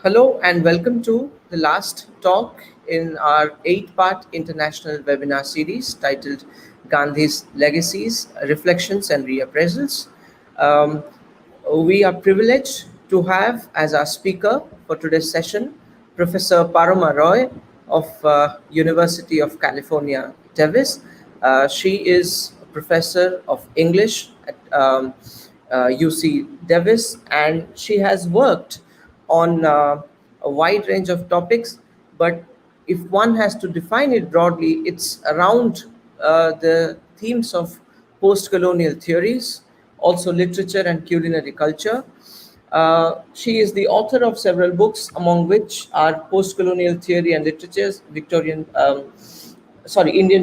Hello and welcome to the last talk in our 8-part international webinar series titled Gandhi's Legacies, Reflections and Reappraisals. Um, we are privileged to have as our speaker for today's session Professor Parama Roy of University of California, Davis. She is a professor of English at UC Davis, and she has worked on a wide range of topics. But if one has to define it broadly, it's around the themes of post colonial theories, also literature and culinary culture. She is the author of several books, among which are Post Colonial Theory and Literatures, Indian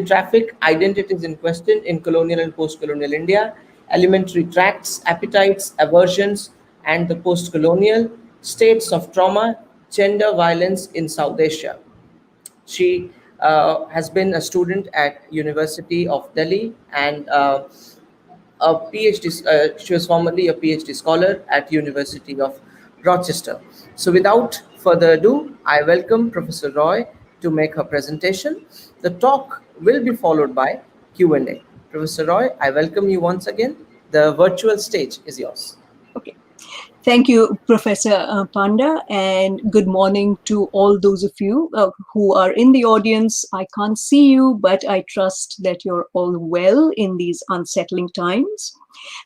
Traffic, Identities in Question in Colonial and Post Colonial India, Elementary Tracts, Appetites, Aversions, and the Post Colonial, States of Trauma, Gender Violence in South Asia. She has been a student at University of Delhi and a PhD. She was formerly a PhD scholar at University of Rochester. So, without further ado, I welcome Professor Roy to make her presentation. The talk will be followed by Q&A. Professor Roy, I welcome you once again. The virtual stage is yours. Okay. Thank you, Professor Panda, and good morning to all those of you who are in the audience. I can't see you, but I trust that you're all well in these unsettling times.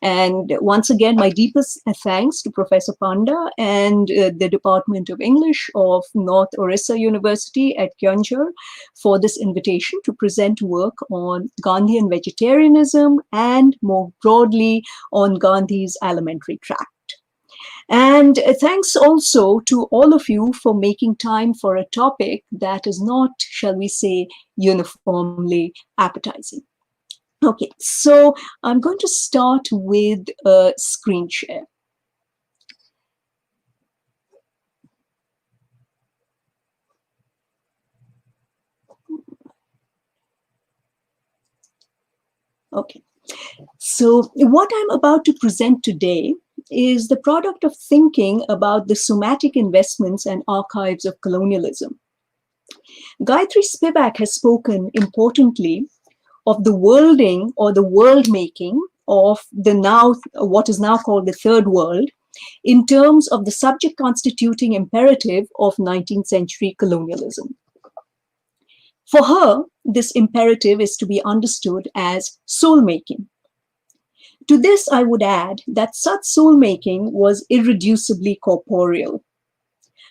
And once again, my deepest thanks to Professor Panda and the Department of English of North Orissa University at Kyonjhar for this invitation to present work on Gandhian vegetarianism and more broadly on Gandhi's alimentary tract. And thanks also to all of you for making time for a topic that is not, shall we say, uniformly appetizing. Okay, so I'm going to start with a screen share. Okay, so what I'm about to present today is the product of thinking about the somatic investments and archives of colonialism. Gayatri Spivak has spoken importantly of the worlding or the world making of the now, what is now called the third world, in terms of the subject constituting imperative of 19th century colonialism. For her, this imperative is to be understood as soul making. To this, I would add that such soul making was irreducibly corporeal.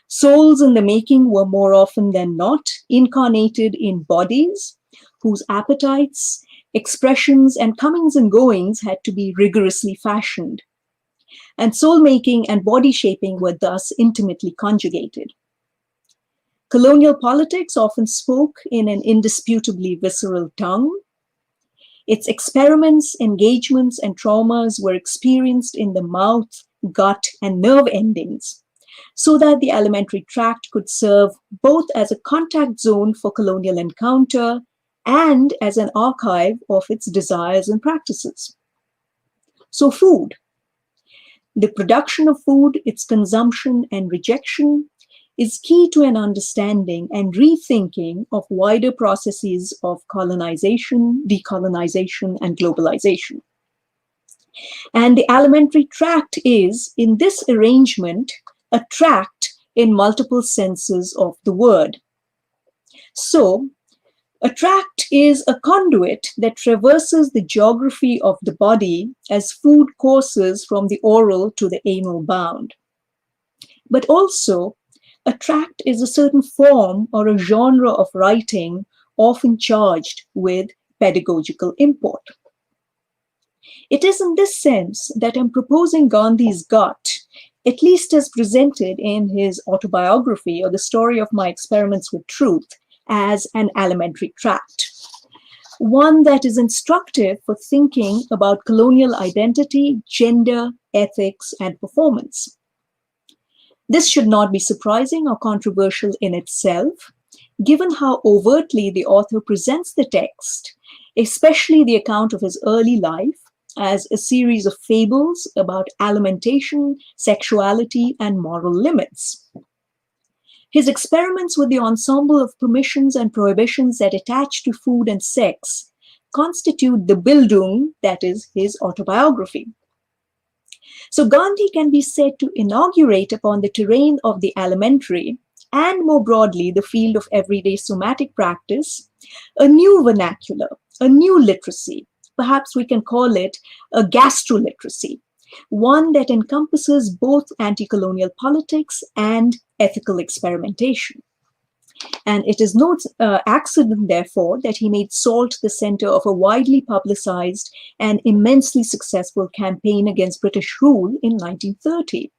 Souls in the making were more often than not incarnated in bodies whose appetites, expressions, and comings and goings had to be rigorously fashioned. And soul making and body shaping were thus intimately conjugated. Colonial politics often spoke in an indisputably visceral tongue. Its experiments, engagements, and traumas were experienced in the mouth, gut, and nerve endings, so that the alimentary tract could serve both as a contact zone for colonial encounter and as an archive of its desires and practices. So food, the production of food, its consumption and rejection, is key to an understanding and rethinking of wider processes of colonization, decolonization, and globalization. And the alimentary tract is, in this arrangement, a tract in multiple senses of the word. So, a tract is a conduit that traverses the geography of the body as food courses from the oral to the anal bound. But also, a tract is a certain form or a genre of writing often charged with pedagogical import. It is in this sense that I'm proposing Gandhi's gut, at least as presented in his autobiography or the story of my experiments with truth, as an alimentary tract. One that is instructive for thinking about colonial identity, gender, ethics, and performance. This should not be surprising or controversial in itself, given how overtly the author presents the text, especially the account of his early life, as a series of fables about alimentation, sexuality, and moral limits. His experiments with the ensemble of permissions and prohibitions that attach to food and sex constitute the Bildung, that is, his autobiography. So Gandhi can be said to inaugurate upon the terrain of the alimentary and more broadly the field of everyday somatic practice a new vernacular, a new literacy. Perhaps we can call it a gastroliteracy, one that encompasses both anti-colonial politics and ethical experimentation. And it is no accident, therefore, that he made salt the center of a widely publicized and immensely successful campaign against British rule in 1930.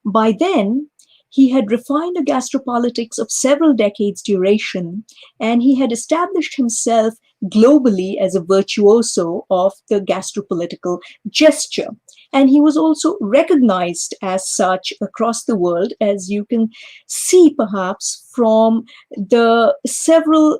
By then, he had refined a gastropolitics of several decades' duration, and he had established himself globally as a virtuoso of the gastropolitical gesture. And he was also recognized as such across the world, as you can see perhaps from the several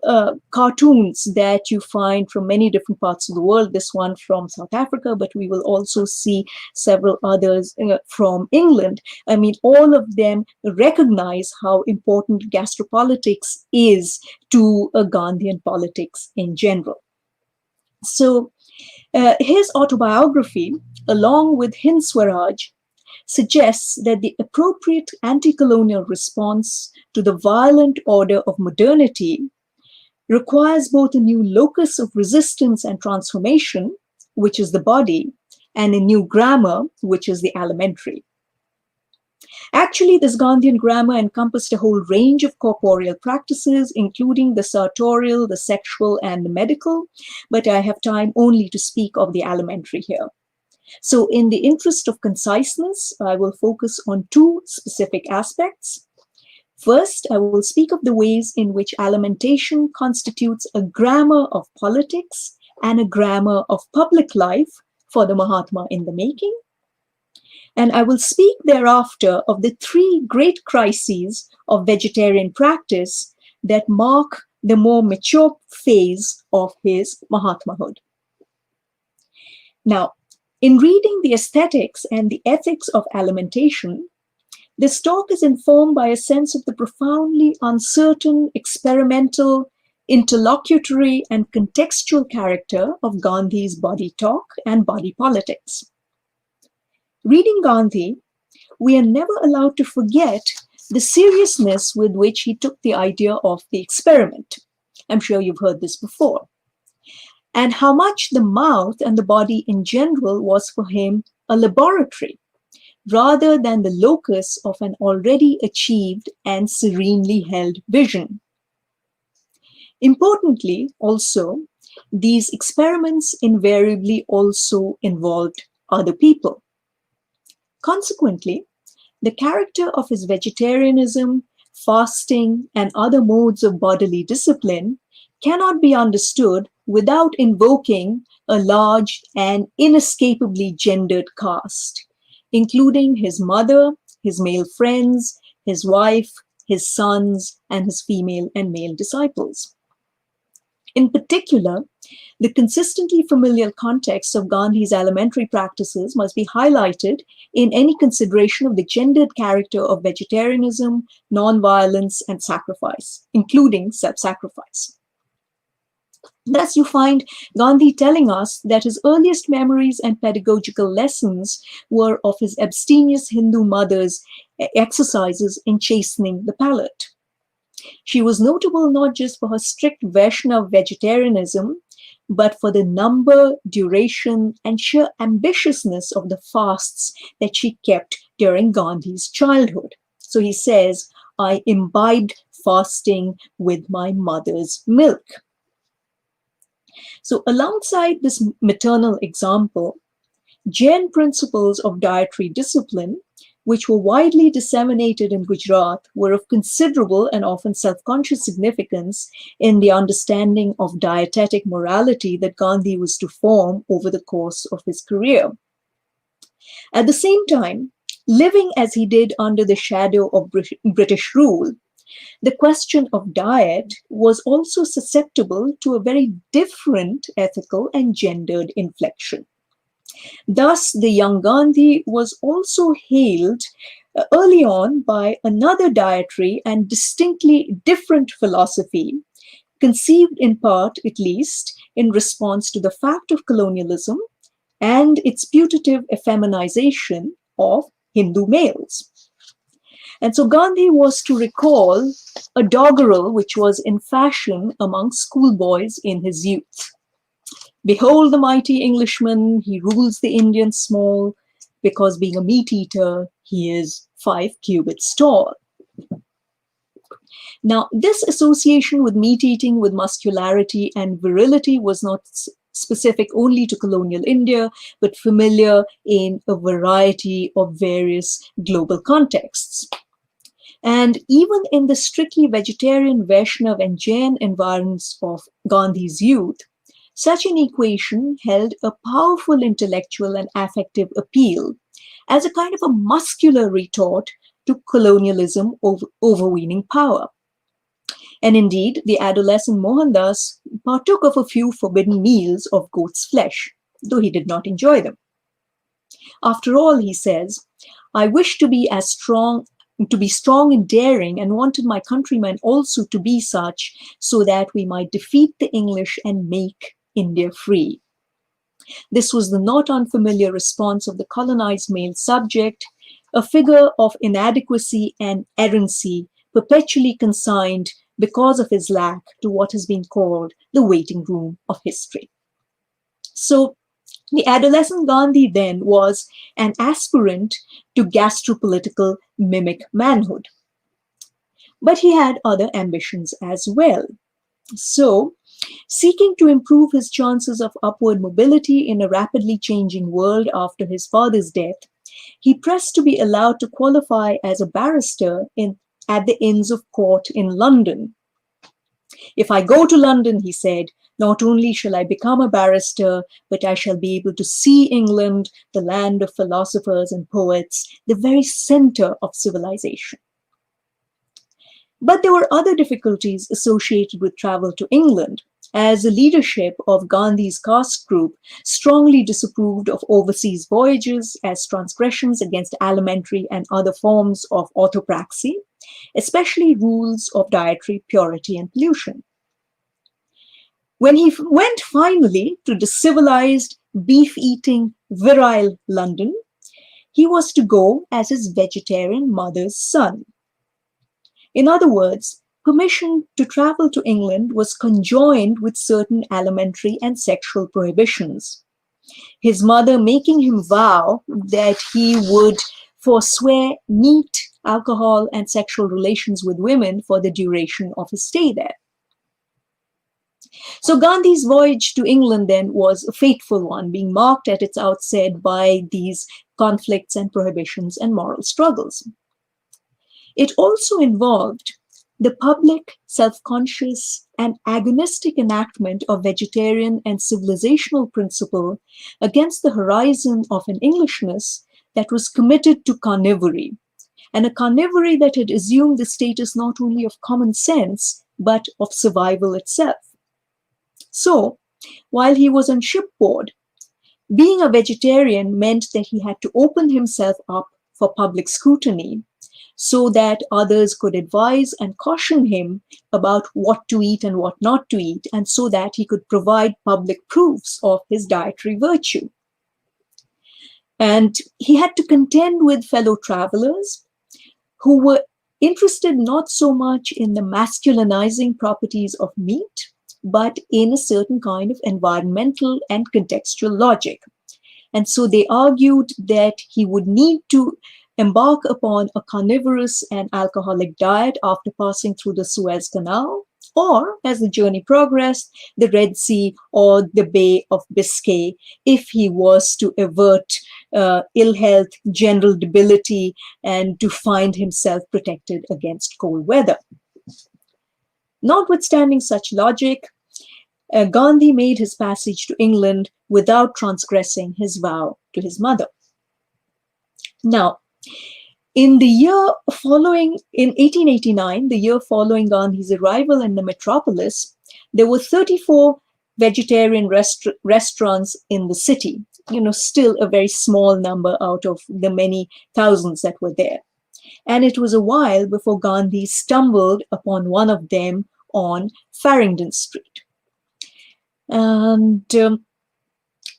cartoons that you find from many different parts of the world. This one from South Africa, but we will also see several others from England. I mean, all of them recognize how important gastropolitics is to a Gandhian politics in general. So his autobiography, along with Hind Swaraj, suggests that the appropriate anti-colonial response to the violent order of modernity requires both a new locus of resistance and transformation, which is the body, and a new grammar, which is the alimentary. Actually, this Gandhian grammar encompassed a whole range of corporeal practices, including the sartorial, the sexual, and the medical, but I have time only to speak of the alimentary here. So in the interest of conciseness, I will focus on two specific aspects. First, I will speak of the ways in which alimentation constitutes a grammar of politics and a grammar of public life for the Mahatma in the making. And I will speak thereafter of the three great crises of vegetarian practice that mark the more mature phase of his Mahatmahood. Now, in reading the aesthetics and the ethics of alimentation, this talk is informed by a sense of the profoundly uncertain, experimental, interlocutory, and contextual character of Gandhi's body talk and body politics. Reading Gandhi, we are never allowed to forget the seriousness with which he took the idea of the experiment. I'm sure you've heard this before. And how much the mouth and the body in general was for him a laboratory, rather than the locus of an already achieved and serenely held vision. Importantly, also, these experiments invariably also involved other people. Consequently, the character of his vegetarianism, fasting, and other modes of bodily discipline cannot be understood without invoking a large and inescapably gendered caste, including his mother, his male friends, his wife, his sons, and his female and male disciples. In particular, the consistently familial context of Gandhi's alimentary practices must be highlighted in any consideration of the gendered character of vegetarianism, nonviolence, and sacrifice, including self-sacrifice. Thus, you find Gandhi telling us that his earliest memories and pedagogical lessons were of his abstemious Hindu mother's exercises in chastening the palate. She was notable not just for her strict Vaishnava vegetarianism, but for the number, duration, and sheer ambitiousness of the fasts that she kept during Gandhi's childhood. So he says, I imbibed fasting with my mother's milk. So alongside this maternal example, Jain principles of dietary discipline, which were widely disseminated in Gujarat, were of considerable and often self-conscious significance in the understanding of dietetic morality that Gandhi was to form over the course of his career. At the same time, living as he did under the shadow of British rule, the question of diet was also susceptible to a very different ethical and gendered inflection. Thus, the young Gandhi was also hailed early on by another dietary and distinctly different philosophy, conceived in part, at least, in response to the fact of colonialism and its putative effeminization of Hindu males. And so Gandhi was to recall a doggerel which was in fashion among schoolboys in his youth. Behold the mighty Englishman, he rules the Indians small, because being a meat eater, he is 5 cubits tall. Now, this association with meat eating, with muscularity and virility was not specific only to colonial India, but familiar in a variety of various global contexts. And even in the strictly vegetarian Vaishnav and Jain environs of Gandhi's youth, such an equation held a powerful intellectual and affective appeal as a kind of a muscular retort to colonialism overweening power. And indeed, the adolescent Mohandas partook of a few forbidden meals of goat's flesh, though he did not enjoy them. After all, he says, I wish to be strong and daring, and wanted my countrymen also to be such, so that we might defeat the English and make India free. This was the not unfamiliar response of the colonized male subject, a figure of inadequacy and errancy, perpetually consigned because of his lack to what has been called the waiting room of history. So the adolescent Gandhi then was an aspirant to gastropolitical mimic manhood. But he had other ambitions as well. So, seeking to improve his chances of upward mobility in a rapidly changing world after his father's death, he pressed to be allowed to qualify as a barrister at the Inns of Court in London. If I go to London, he said, not only shall I become a barrister, but I shall be able to see England, the land of philosophers and poets, the very center of civilization. But there were other difficulties associated with travel to England, as the leadership of Gandhi's caste group strongly disapproved of overseas voyages as transgressions against alimentary and other forms of orthopraxy, especially rules of dietary purity and pollution. When he went finally to the civilized, beef-eating, virile London, he was to go as his vegetarian mother's son. In other words, permission to travel to England was conjoined with certain alimentary and sexual prohibitions. His mother making him vow that he would forswear meat, alcohol, and sexual relations with women for the duration of his stay there. So Gandhi's voyage to England then was a fateful one, being marked at its outset by these conflicts and prohibitions and moral struggles. It also involved the public, self-conscious, and agonistic enactment of vegetarian and civilizational principle against the horizon of an Englishness that was committed to carnivory, and a carnivory that had assumed the status not only of common sense, but of survival itself. So, while he was on shipboard, being a vegetarian meant that he had to open himself up for public scrutiny so that others could advise and caution him about what to eat and what not to eat, and so that he could provide public proofs of his dietary virtue. And he had to contend with fellow travelers who were interested not so much in the masculinizing properties of meat, but in a certain kind of environmental and contextual logic. And so they argued that he would need to embark upon a carnivorous and alcoholic diet after passing through the Suez Canal, or as the journey progressed, the Red Sea or the Bay of Biscay, if he was to avert ill health, general debility, and to find himself protected against cold weather. Notwithstanding such logic, Gandhi made his passage to England without transgressing his vow to his mother. Now, in the year following, in 1889, the year following Gandhi's arrival in the metropolis, there were 34 vegetarian restaurants in the city, still a very small number out of the many thousands that were there. And it was a while before Gandhi stumbled upon one of them on Farringdon Street. And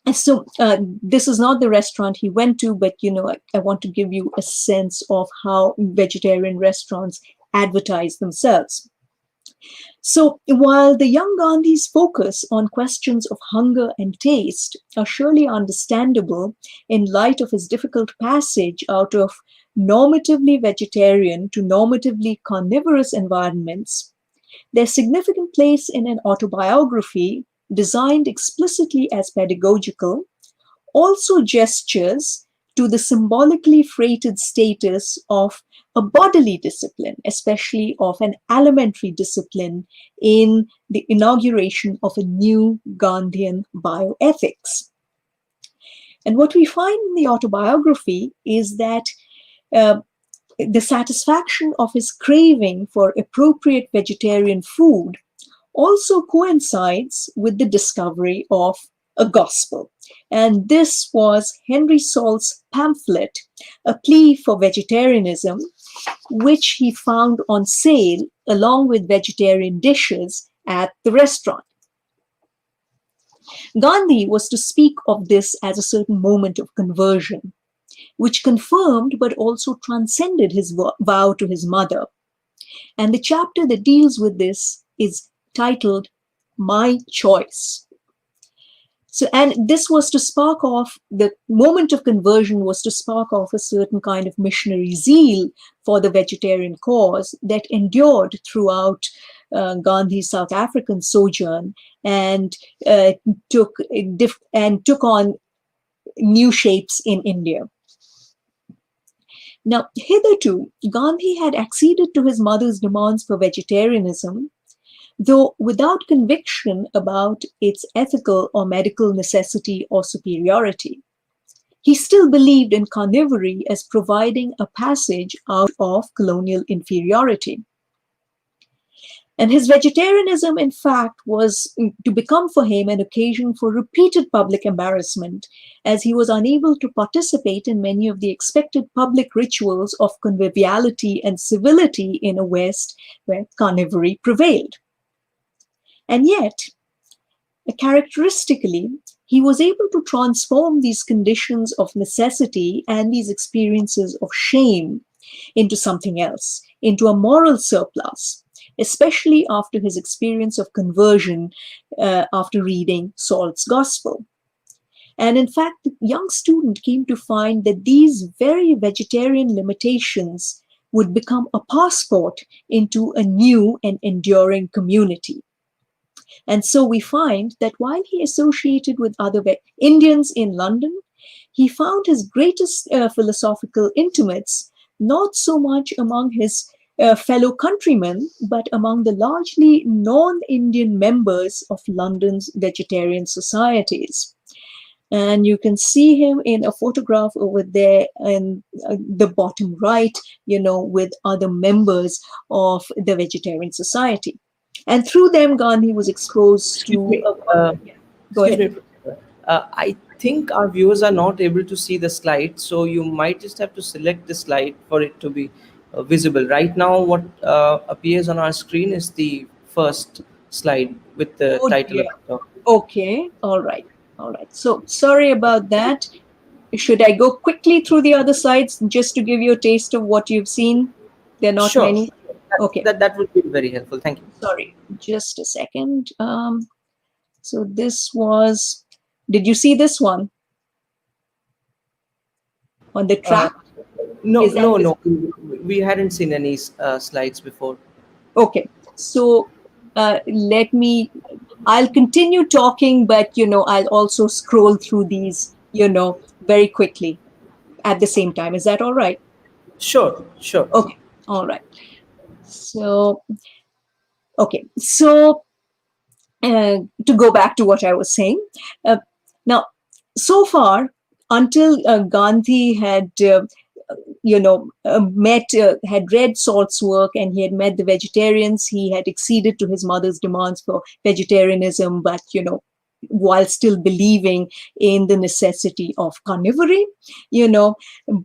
this is not the restaurant he went to, but I want to give you a sense of how vegetarian restaurants advertise themselves. So while the young Gandhi's focus on questions of hunger and taste are surely understandable in light of his difficult passage out of normatively vegetarian to normatively carnivorous environments, their significant place in an autobiography designed explicitly as pedagogical also gestures to the symbolically freighted status of a bodily discipline, especially of an alimentary discipline, in the inauguration of a new Gandhian bioethics. And what we find in the autobiography is that the satisfaction of his craving for appropriate vegetarian food also coincides with the discovery of a gospel. And this was Henry Salt's pamphlet, A Plea for Vegetarianism, which he found on sale along with vegetarian dishes at the restaurant. Gandhi was to speak of this as a certain moment of conversion, which confirmed but also transcended his vow to his mother. And the chapter that deals with this is titled My Choice. So, and this was to spark off, the moment of conversion was to spark off a certain kind of missionary zeal for the vegetarian cause that endured throughout Gandhi's South African sojourn and took on new shapes in India. Now, hitherto, Gandhi had acceded to his mother's demands for vegetarianism, though without conviction about its ethical or medical necessity or superiority. He still believed in carnivory as providing a passage out of colonial inferiority. And his vegetarianism, in fact, was to become for him an occasion for repeated public embarrassment, as he was unable to participate in many of the expected public rituals of conviviality and civility in a West where carnivory prevailed. And yet, characteristically, he was able to transform these conditions of necessity and these experiences of shame into something else, into a moral surplus, especially after his experience of conversion after reading Salt's Gospel. And in fact, the young student came to find that these very vegetarian limitations would become a passport into a new and enduring community. And so we find that while he associated with other Indians in London, he found his greatest philosophical intimates not so much among his fellow countrymen, but among the largely non-Indian members of London's vegetarian societies. And you can see him in a photograph over there in the bottom right, with other members of the vegetarian society. And through them, Gandhi was exposed to... Go ahead. I think our viewers are not able to see the slide, so you might just have to select the slide for it to be visible. Right now, what appears on our screen is the first slide with the title of the talk. Okay, all right. So sorry about that. Should I go quickly through the other slides just to give you a taste of what you've seen? There are not many. Okay. That would be very helpful. Thank you. Sorry, just a second. So this was, did you see this one? On the track? No. We hadn't seen any slides before. Okay. So I'll continue talking, but, I'll also scroll through these, very quickly at the same time. Is that all right? Sure. Okay. All right. So, okay. So, to go back to what I was saying, now, so far, until Gandhi had, had read Salt's work and he had met the vegetarians, he had acceded to his mother's demands for vegetarianism, but, while still believing in the necessity of carnivory,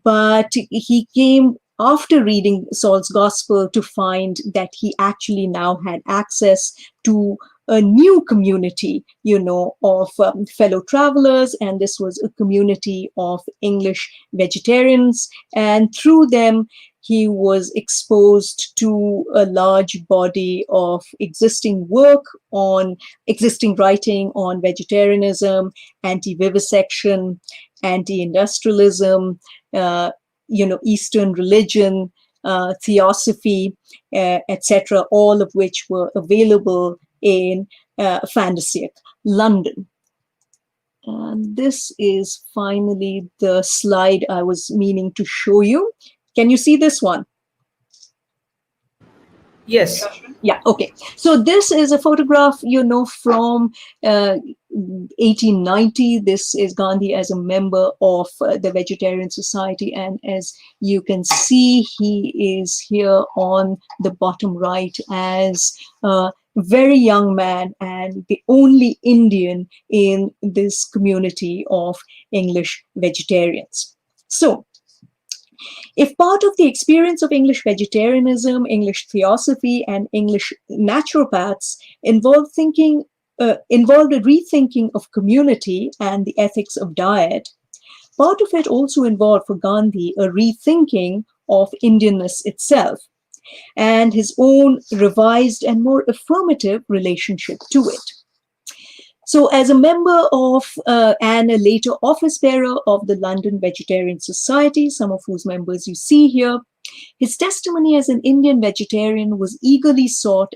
but he came after reading Saul's Gospel, to find that he actually now had access to a new community, of fellow travelers, and this was a community of English vegetarians, and through them he was exposed to a large body of existing writing on vegetarianism, anti-vivisection, anti-industrialism, Eastern religion, theosophy, etc., all of which were available in Fandasiak, London. And this is finally the slide I was meaning to show you. Can you see this one? Yes. Yeah, okay. So this is a photograph, from 1890. This is Gandhi as a member of the Vegetarian Society. And as you can see, he is here on the bottom right as a very young man and the only Indian in this community of English vegetarians. So, if part of the experience of English vegetarianism, English theosophy, and English naturopaths involved a rethinking of community and the ethics of diet, part of it also involved for Gandhi a rethinking of Indianness itself and his own revised and more affirmative relationship to it. So as a member of and a later office bearer of the London Vegetarian Society, some of whose members you see here, his testimony as an Indian vegetarian was eagerly sought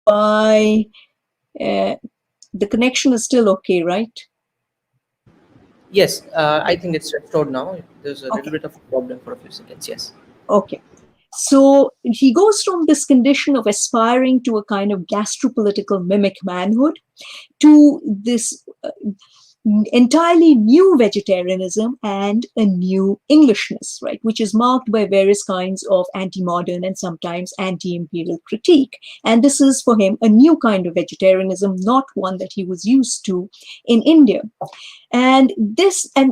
by, the connection is still okay, right? Yes, I think it's restored now. There's a little Okay. bit of a problem for a few seconds. Yes. Okay. So he goes from this condition of aspiring to a kind of gastropolitical mimic manhood to this entirely new vegetarianism and a new Englishness, right, which is marked by various kinds of anti-modern and sometimes anti-imperial critique. And this is for him a new kind of vegetarianism, not one that he was used to in India. And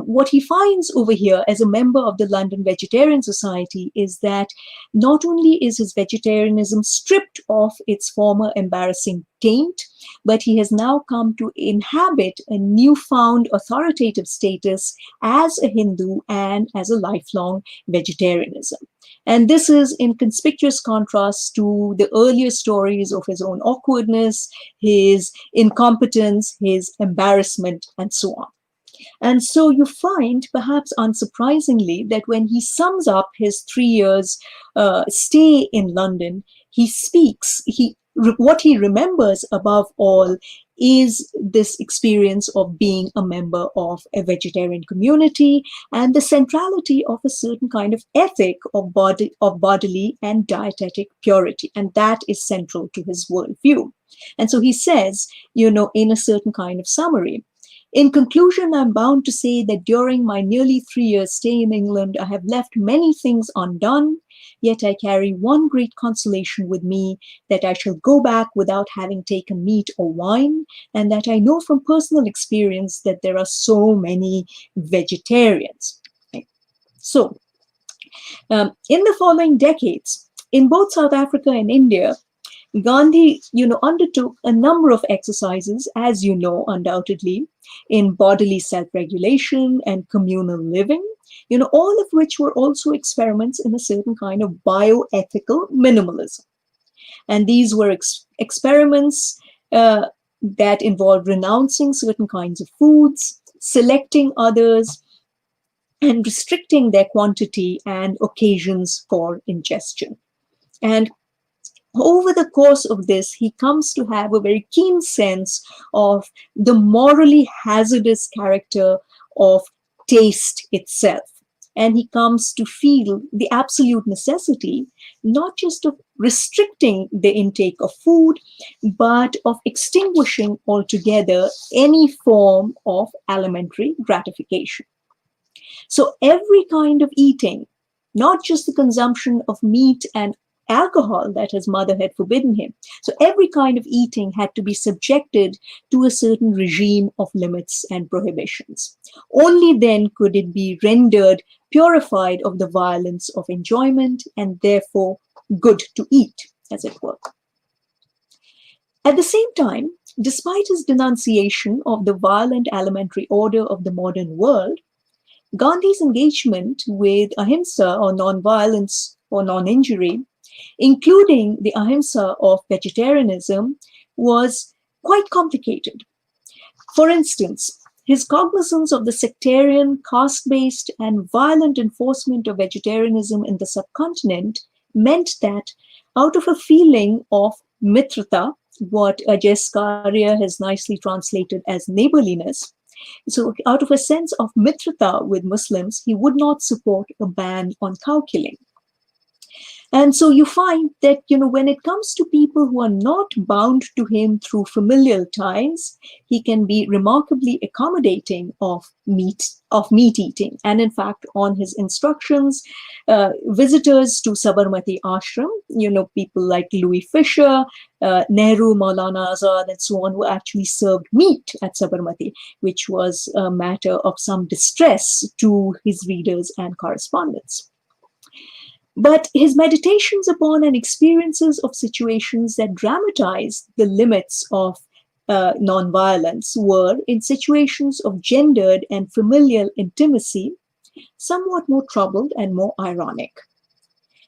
what he finds over here as a member of the London Vegetarian Society is that not only is his vegetarianism stripped of its former embarrassing taint, but he has now come to inhabit a newfound authoritative status as a Hindu and as a lifelong vegetarianism. And this is in conspicuous contrast to the earlier stories of his own awkwardness, his incompetence, his embarrassment, and so on. And so you find, perhaps unsurprisingly, that when he sums up his 3 years stay in London, he speaks, what he remembers above all is this experience of being a member of a vegetarian community and the centrality of a certain kind of ethic of bodily and dietetic purity. And that is central to his worldview. And so he says, in a certain kind of summary, in conclusion, I'm bound to say that during my nearly 3 years stay in England, I have left many things undone, yet I carry one great consolation with me, that I shall go back without having taken meat or wine, and that I know from personal experience that there are so many vegetarians. So, in the following decades, in both South Africa and India, Gandhi, undertook a number of exercises, as you know, undoubtedly, in bodily self-regulation and communal living, all of which were also experiments in a certain kind of bioethical minimalism. And these were experiments that involved renouncing certain kinds of foods, selecting others, and restricting their quantity and occasions for ingestion. And over the course of this, he comes to have a very keen sense of the morally hazardous character of taste itself. And he comes to feel the absolute necessity, not just of restricting the intake of food, but of extinguishing altogether any form of alimentary gratification. So every kind of eating, not just the consumption of meat and alcohol that his mother had forbidden him. So every kind of eating had to be subjected to a certain regime of limits and prohibitions. Only then could it be rendered purified of the violence of enjoyment and therefore good to eat, as it were. At the same time, despite his denunciation of the violent alimentary order of the modern world, Gandhi's engagement with ahimsa or non-violence or non-injury, including the ahimsa of vegetarianism, was quite complicated. For instance, his cognizance of the sectarian, caste-based, and violent enforcement of vegetarianism in the subcontinent meant that out of a feeling of mitrata, what Ajay Skaria has nicely translated as neighborliness, so out of a sense of mitrata with Muslims, he would not support a ban on cow killing. And so you find that, when it comes to people who are not bound to him through familial ties, he can be remarkably accommodating of meat eating. And in fact, on his instructions, visitors to Sabarmati Ashram, people like Louis Fisher, Nehru, Maulana Azad, and so on, were actually served meat at Sabarmati, which was a matter of some distress to his readers and correspondents. But his meditations upon and experiences of situations that dramatize the limits of nonviolence were, in situations of gendered and familial intimacy, somewhat more troubled and more ironic.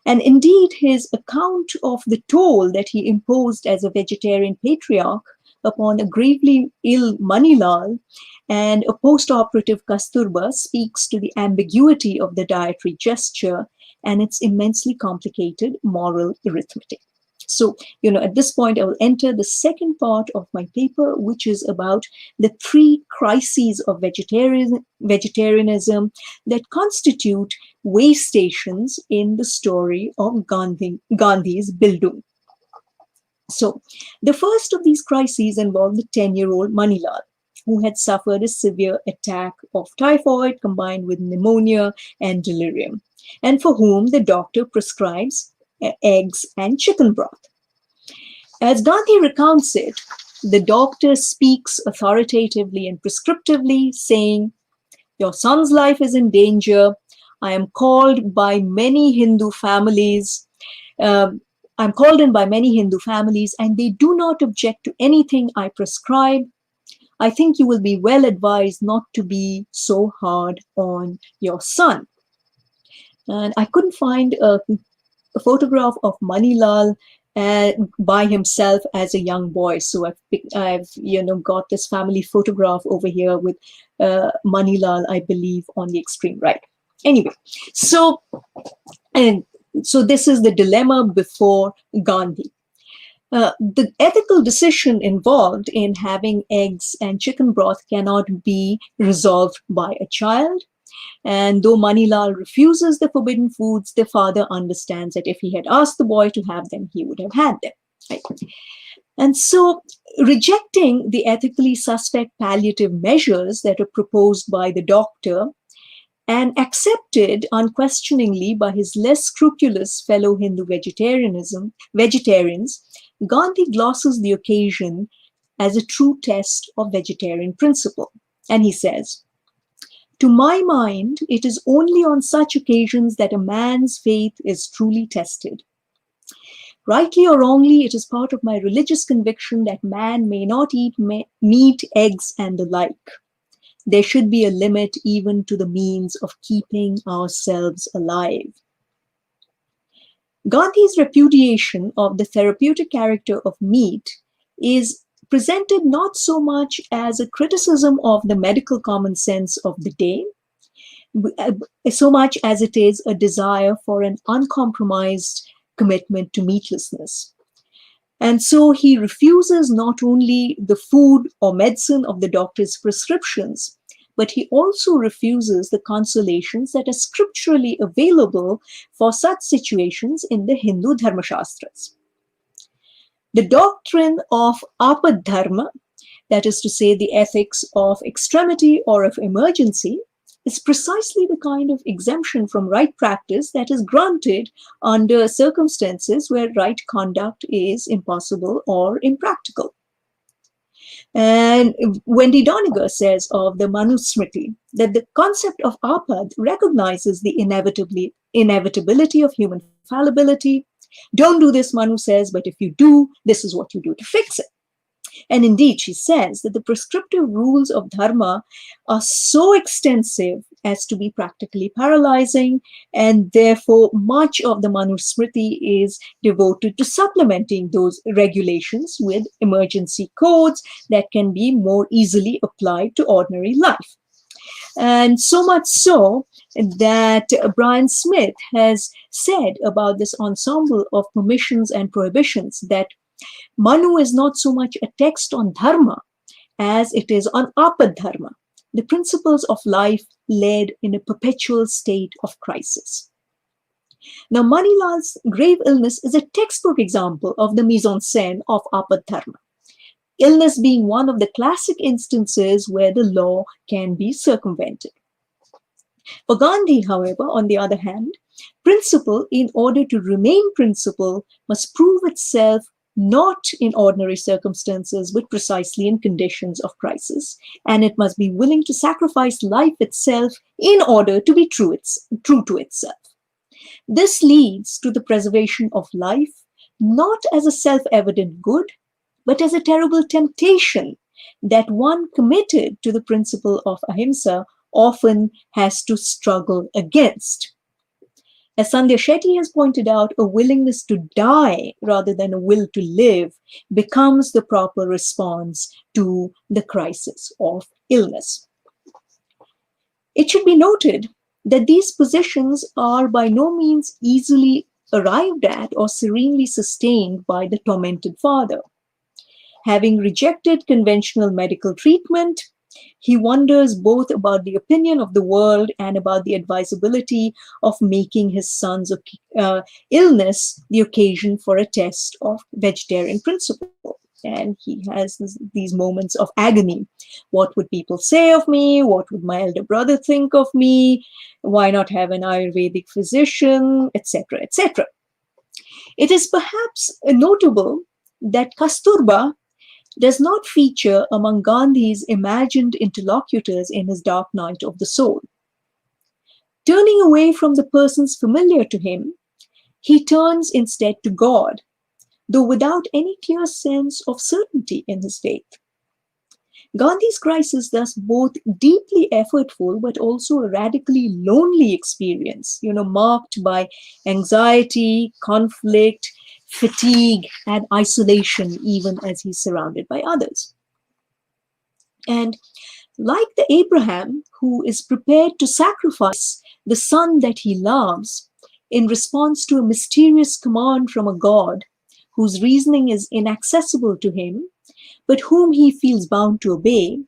And indeed, his account of the toll that he imposed as a vegetarian patriarch upon a gravely ill Manilal and a post-operative Kasturba speaks to the ambiguity of the dietary gesture and its immensely complicated moral arithmetic. So, at this point, I will enter the second part of my paper, which is about the three crises of vegetarianism that constitute way stations in the story of Gandhi's Bildung. So, the first of these crises involved the 10-year-old Manilal, who had suffered a severe attack of typhoid combined with pneumonia and delirium, and for whom the doctor prescribes eggs and chicken broth. As Gandhi recounts it, the doctor speaks authoritatively and prescriptively, saying, "Your son's life is in danger. I am called by many Hindu families. I'm called in by many Hindu families, and they do not object to anything I prescribe. I think you will be well advised not to be so hard on your son." And I couldn't find a photograph of Manilal by himself as a young boy. So I've got this family photograph over here with Manilal, I believe, on the extreme right. Anyway, so this is the dilemma before Gandhi. The ethical decision involved in having eggs and chicken broth cannot be resolved by a child. And though Manilal refuses the forbidden foods, the father understands that if he had asked the boy to have them, he would have had them. Right? And so, rejecting the ethically suspect palliative measures that are proposed by the doctor and accepted unquestioningly by his less scrupulous fellow Hindu vegetarians, Gandhi glosses the occasion as a true test of vegetarian principle. And he says, "To my mind, it is only on such occasions that a man's faith is truly tested. Rightly or wrongly, it is part of my religious conviction that man may not eat meat, eggs, and the like. There should be a limit even to the means of keeping ourselves alive." Gandhi's repudiation of the therapeutic character of meat is presented not so much as a criticism of the medical common sense of the day, so much as it is a desire for an uncompromised commitment to meatlessness. And so he refuses not only the food or medicine of the doctor's prescriptions, but he also refuses the consolations that are scripturally available for such situations in the Hindu Dharmashastras. The doctrine of apadharma, that is to say, the ethics of extremity or of emergency, is precisely the kind of exemption from right practice that is granted under circumstances where right conduct is impossible or impractical. And Wendy Doniger says of the Manusmriti that the concept of apad recognizes the inevitability of human fallibility. Don't do this, Manu says, but if you do, this is what you do to fix it. And indeed, she says that the prescriptive rules of dharma are so extensive as to be practically paralyzing, and therefore much of the Manusmriti is devoted to supplementing those regulations with emergency codes that can be more easily applied to ordinary life. And so much so that Brian Smith has said about this ensemble of permissions and prohibitions that Manu is not so much a text on dharma as it is on apadharma, the principles of life led in a perpetual state of crisis. Now, Manilal's grave illness is a textbook example of the mise-en-scène of apadharma, illness being one of the classic instances where the law can be circumvented. For Gandhi, however, on the other hand, principle, in order to remain principle, must prove itself not in ordinary circumstances, but precisely in conditions of crisis. And it must be willing to sacrifice life itself in order to be true to itself. This leads to the preservation of life, not as a self-evident good, but as a terrible temptation that one committed to the principle of ahimsa often has to struggle against. As Sandhya Shetty has pointed out, a willingness to die rather than a will to live becomes the proper response to the crisis of illness. It should be noted that these positions are by no means easily arrived at or serenely sustained by the tormented father. Having rejected conventional medical treatment, he wonders both about the opinion of the world and about the advisability of making his son's illness the occasion for a test of vegetarian principle. And he has these moments of agony. What would people say of me? What would my elder brother think of me? Why not have an Ayurvedic physician, etc., etc. It is perhaps notable that Kasturba does not feature among Gandhi's imagined interlocutors in his Dark Night of the Soul. Turning away from the persons familiar to him, he turns instead to God, though without any clear sense of certainty in his faith. Gandhi's crisis thus both deeply effortful but also a radically lonely experience, marked by anxiety, conflict, fatigue, and isolation, even as he's surrounded by others. And like the Abraham who is prepared to sacrifice the son that he loves in response to a mysterious command from a God whose reasoning is inaccessible to him, but whom he feels bound to obey,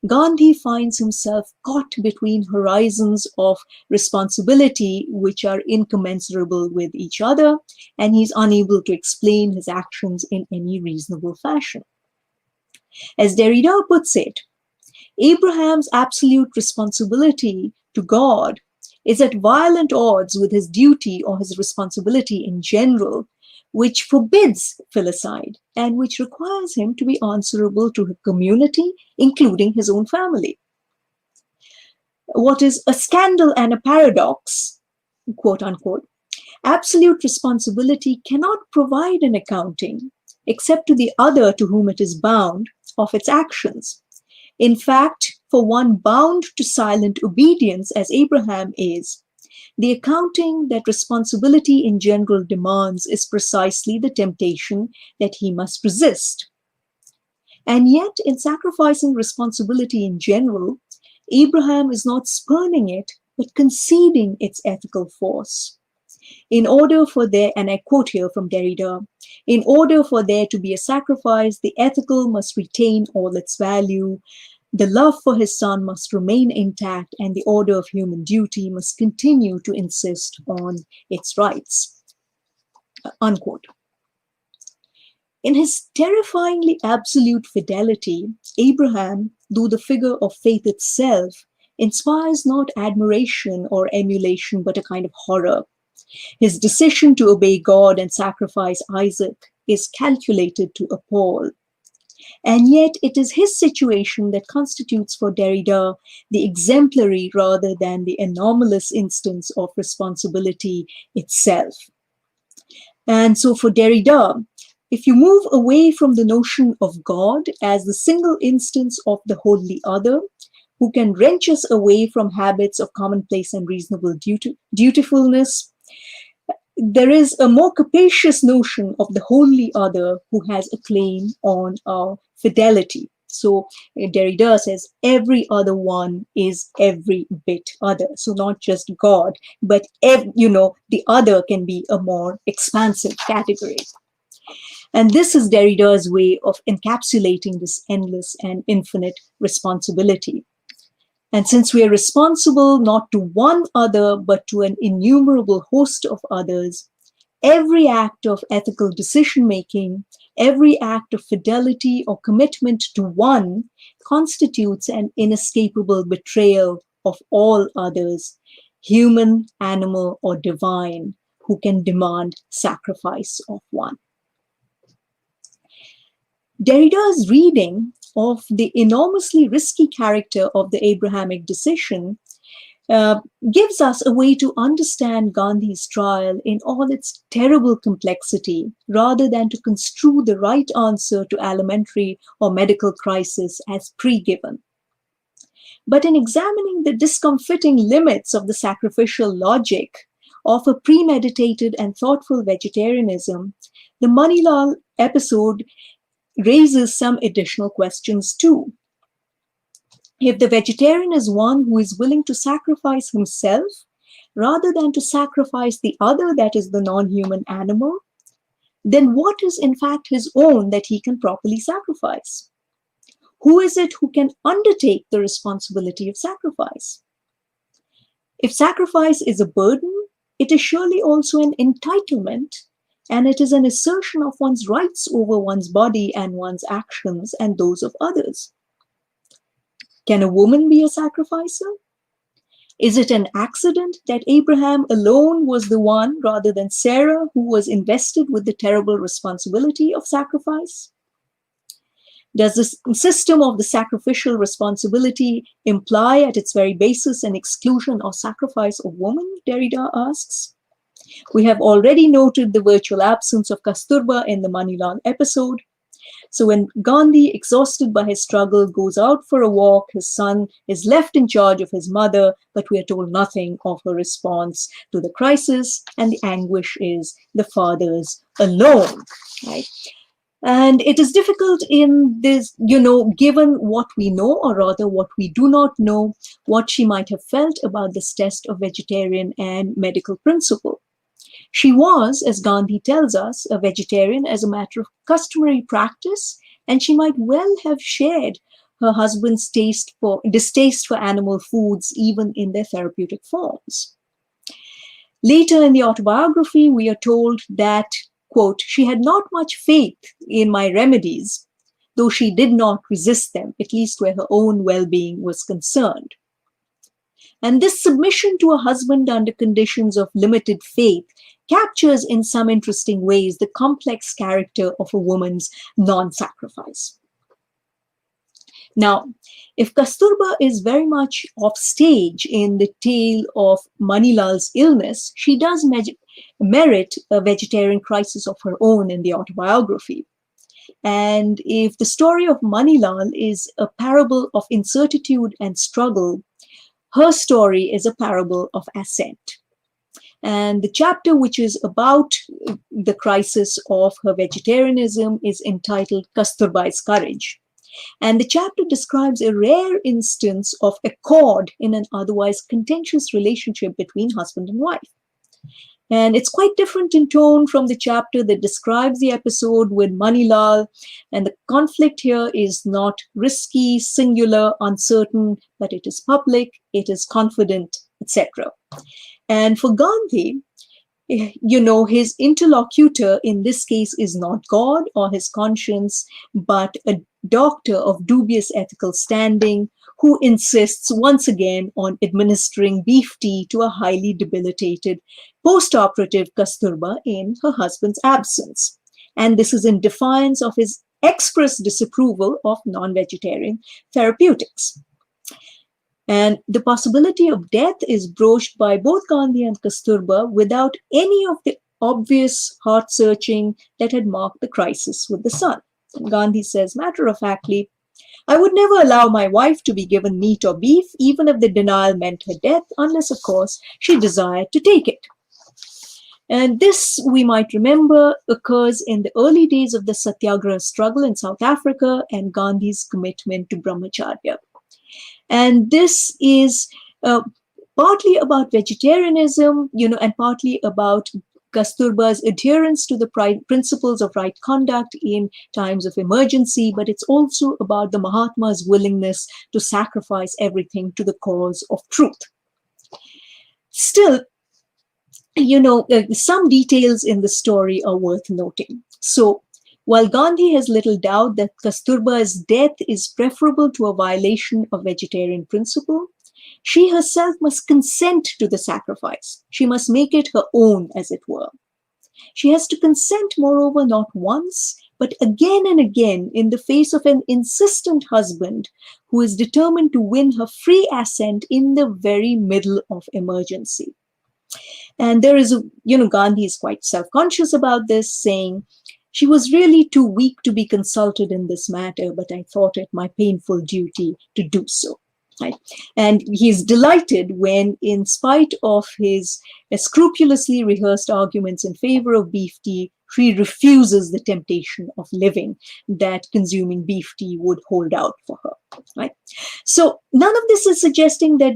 Gandhi finds himself caught between horizons of responsibility which are incommensurable with each other, and he's unable to explain his actions in any reasonable fashion. As Derrida puts it, Abraham's absolute responsibility to God is at violent odds with his duty or his responsibility in general, which forbids filicide and which requires him to be answerable to a community, including his own family. What is a scandal and a paradox, quote unquote, absolute responsibility cannot provide an accounting, except to the other to whom it is bound, of its actions. In fact, for one bound to silent obedience, as Abraham is, the accounting that responsibility in general demands is precisely the temptation that he must resist. And yet, in sacrificing responsibility in general, Abraham is not spurning it, but conceding its ethical force. In order for there, and I quote here from Derrida, in order for there to be a sacrifice, the ethical must retain all its value. The love for his son must remain intact, and the order of human duty must continue to insist on its rights. Unquote. In his terrifyingly absolute fidelity, Abraham, though the figure of faith itself, inspires not admiration or emulation, but a kind of horror. His decision to obey God and sacrifice Isaac is calculated to appall. And yet it is his situation that constitutes for Derrida the exemplary rather than the anomalous instance of responsibility itself. And so for Derrida, if you move away from the notion of God as the single instance of the wholly other, who can wrench us away from habits of commonplace and reasonable dutifulness, there is a more capacious notion of the wholly other who has a claim on our fidelity. So Derrida says every other one is every bit other. So not just God, but the other can be a more expansive category. And this is Derrida's way of encapsulating this endless and infinite responsibility. And since we are responsible not to one other, but to an innumerable host of others, every act of ethical decision-making, every act of fidelity or commitment to one constitutes an inescapable betrayal of all others, human, animal, or divine, who can demand sacrifice of one. Derrida's reading of the enormously risky character of the Abrahamic decision gives us a way to understand Gandhi's trial in all its terrible complexity, rather than to construe the right answer to alimentary or medical crisis as pre-given. But in examining the discomfiting limits of the sacrificial logic of a premeditated and thoughtful vegetarianism, the Manilal episode raises some additional questions too. If the vegetarian is one who is willing to sacrifice himself rather than to sacrifice the other, that is the non-human animal, then what is in fact his own that he can properly sacrifice? Who is it who can undertake the responsibility of sacrifice? If sacrifice is a burden, it is surely also an entitlement, and it is an assertion of one's rights over one's body and one's actions and those of others. Can a woman be a sacrificer? Is it an accident that Abraham alone was the one, rather than Sarah, who was invested with the terrible responsibility of sacrifice? Does the system of the sacrificial responsibility imply at its very basis an exclusion or sacrifice of woman, Derrida asks? We have already noted the virtual absence of Kasturba in the Manilal episode. So when Gandhi, exhausted by his struggle, goes out for a walk, his son is left in charge of his mother, but we are told nothing of her response to the crisis, and the anguish is the father's alone, right? And it is difficult in this, given what we know, or rather what we do not know, what she might have felt about this test of vegetarian and medical principle. She was, as Gandhi tells us, a vegetarian as a matter of customary practice, and she might well have shared her husband's distaste for animal foods, even in their therapeutic forms. Later in the autobiography, we are told that, quote, she had not much faith in my remedies, though she did not resist them, at least where her own well-being was concerned. And this submission to a husband under conditions of limited faith captures in some interesting ways the complex character of a woman's non-sacrifice. Now, if Kasturba is very much off stage in the tale of Manilal's illness, she does merit a vegetarian crisis of her own in the autobiography. And if the story of Manilal is a parable of incertitude and struggle, her story is a parable of ascent. And the chapter which is about the crisis of her vegetarianism is entitled Kasturba's Courage. And the chapter describes a rare instance of accord in an otherwise contentious relationship between husband and wife. And it's quite different in tone from the chapter that describes the episode with Manilal. And the conflict here is not risky, singular, uncertain, but it is public, it is confident, etc. And for Gandhi, his interlocutor in this case is not God or his conscience, but a doctor of dubious ethical standing who insists once again on administering beef tea to a highly debilitated post-operative Kasturba in her husband's absence. And this is in defiance of his express disapproval of non-vegetarian therapeutics. And the possibility of death is broached by both Gandhi and Kasturba without any of the obvious heart-searching that had marked the crisis with the son. And Gandhi says matter-of-factly, I would never allow my wife to be given meat or beef, even if the denial meant her death, unless, of course, she desired to take it. And this, we might remember, occurs in the early days of the Satyagraha struggle in South Africa and Gandhi's commitment to Brahmacharya. And this is partly about vegetarianism, and partly about Kasturba's adherence to the principles of right conduct in times of emergency, but it's also about the Mahatma's willingness to sacrifice everything to the cause of truth. Still, some details in the story are worth noting. So, while Gandhi has little doubt that Kasturba's death is preferable to a violation of vegetarian principle, she herself must consent to the sacrifice. She must make it her own, as it were. She has to consent, moreover, not once, but again and again in the face of an insistent husband who is determined to win her free assent in the very middle of emergency. And there is Gandhi is quite self-conscious about this, saying, she was really too weak to be consulted in this matter, but I thought it my painful duty to do so. Right? And he's delighted when, in spite of his scrupulously rehearsed arguments in favor of beef tea, she refuses the temptation of living that consuming beef tea would hold out for her. Right? So none of this is suggesting that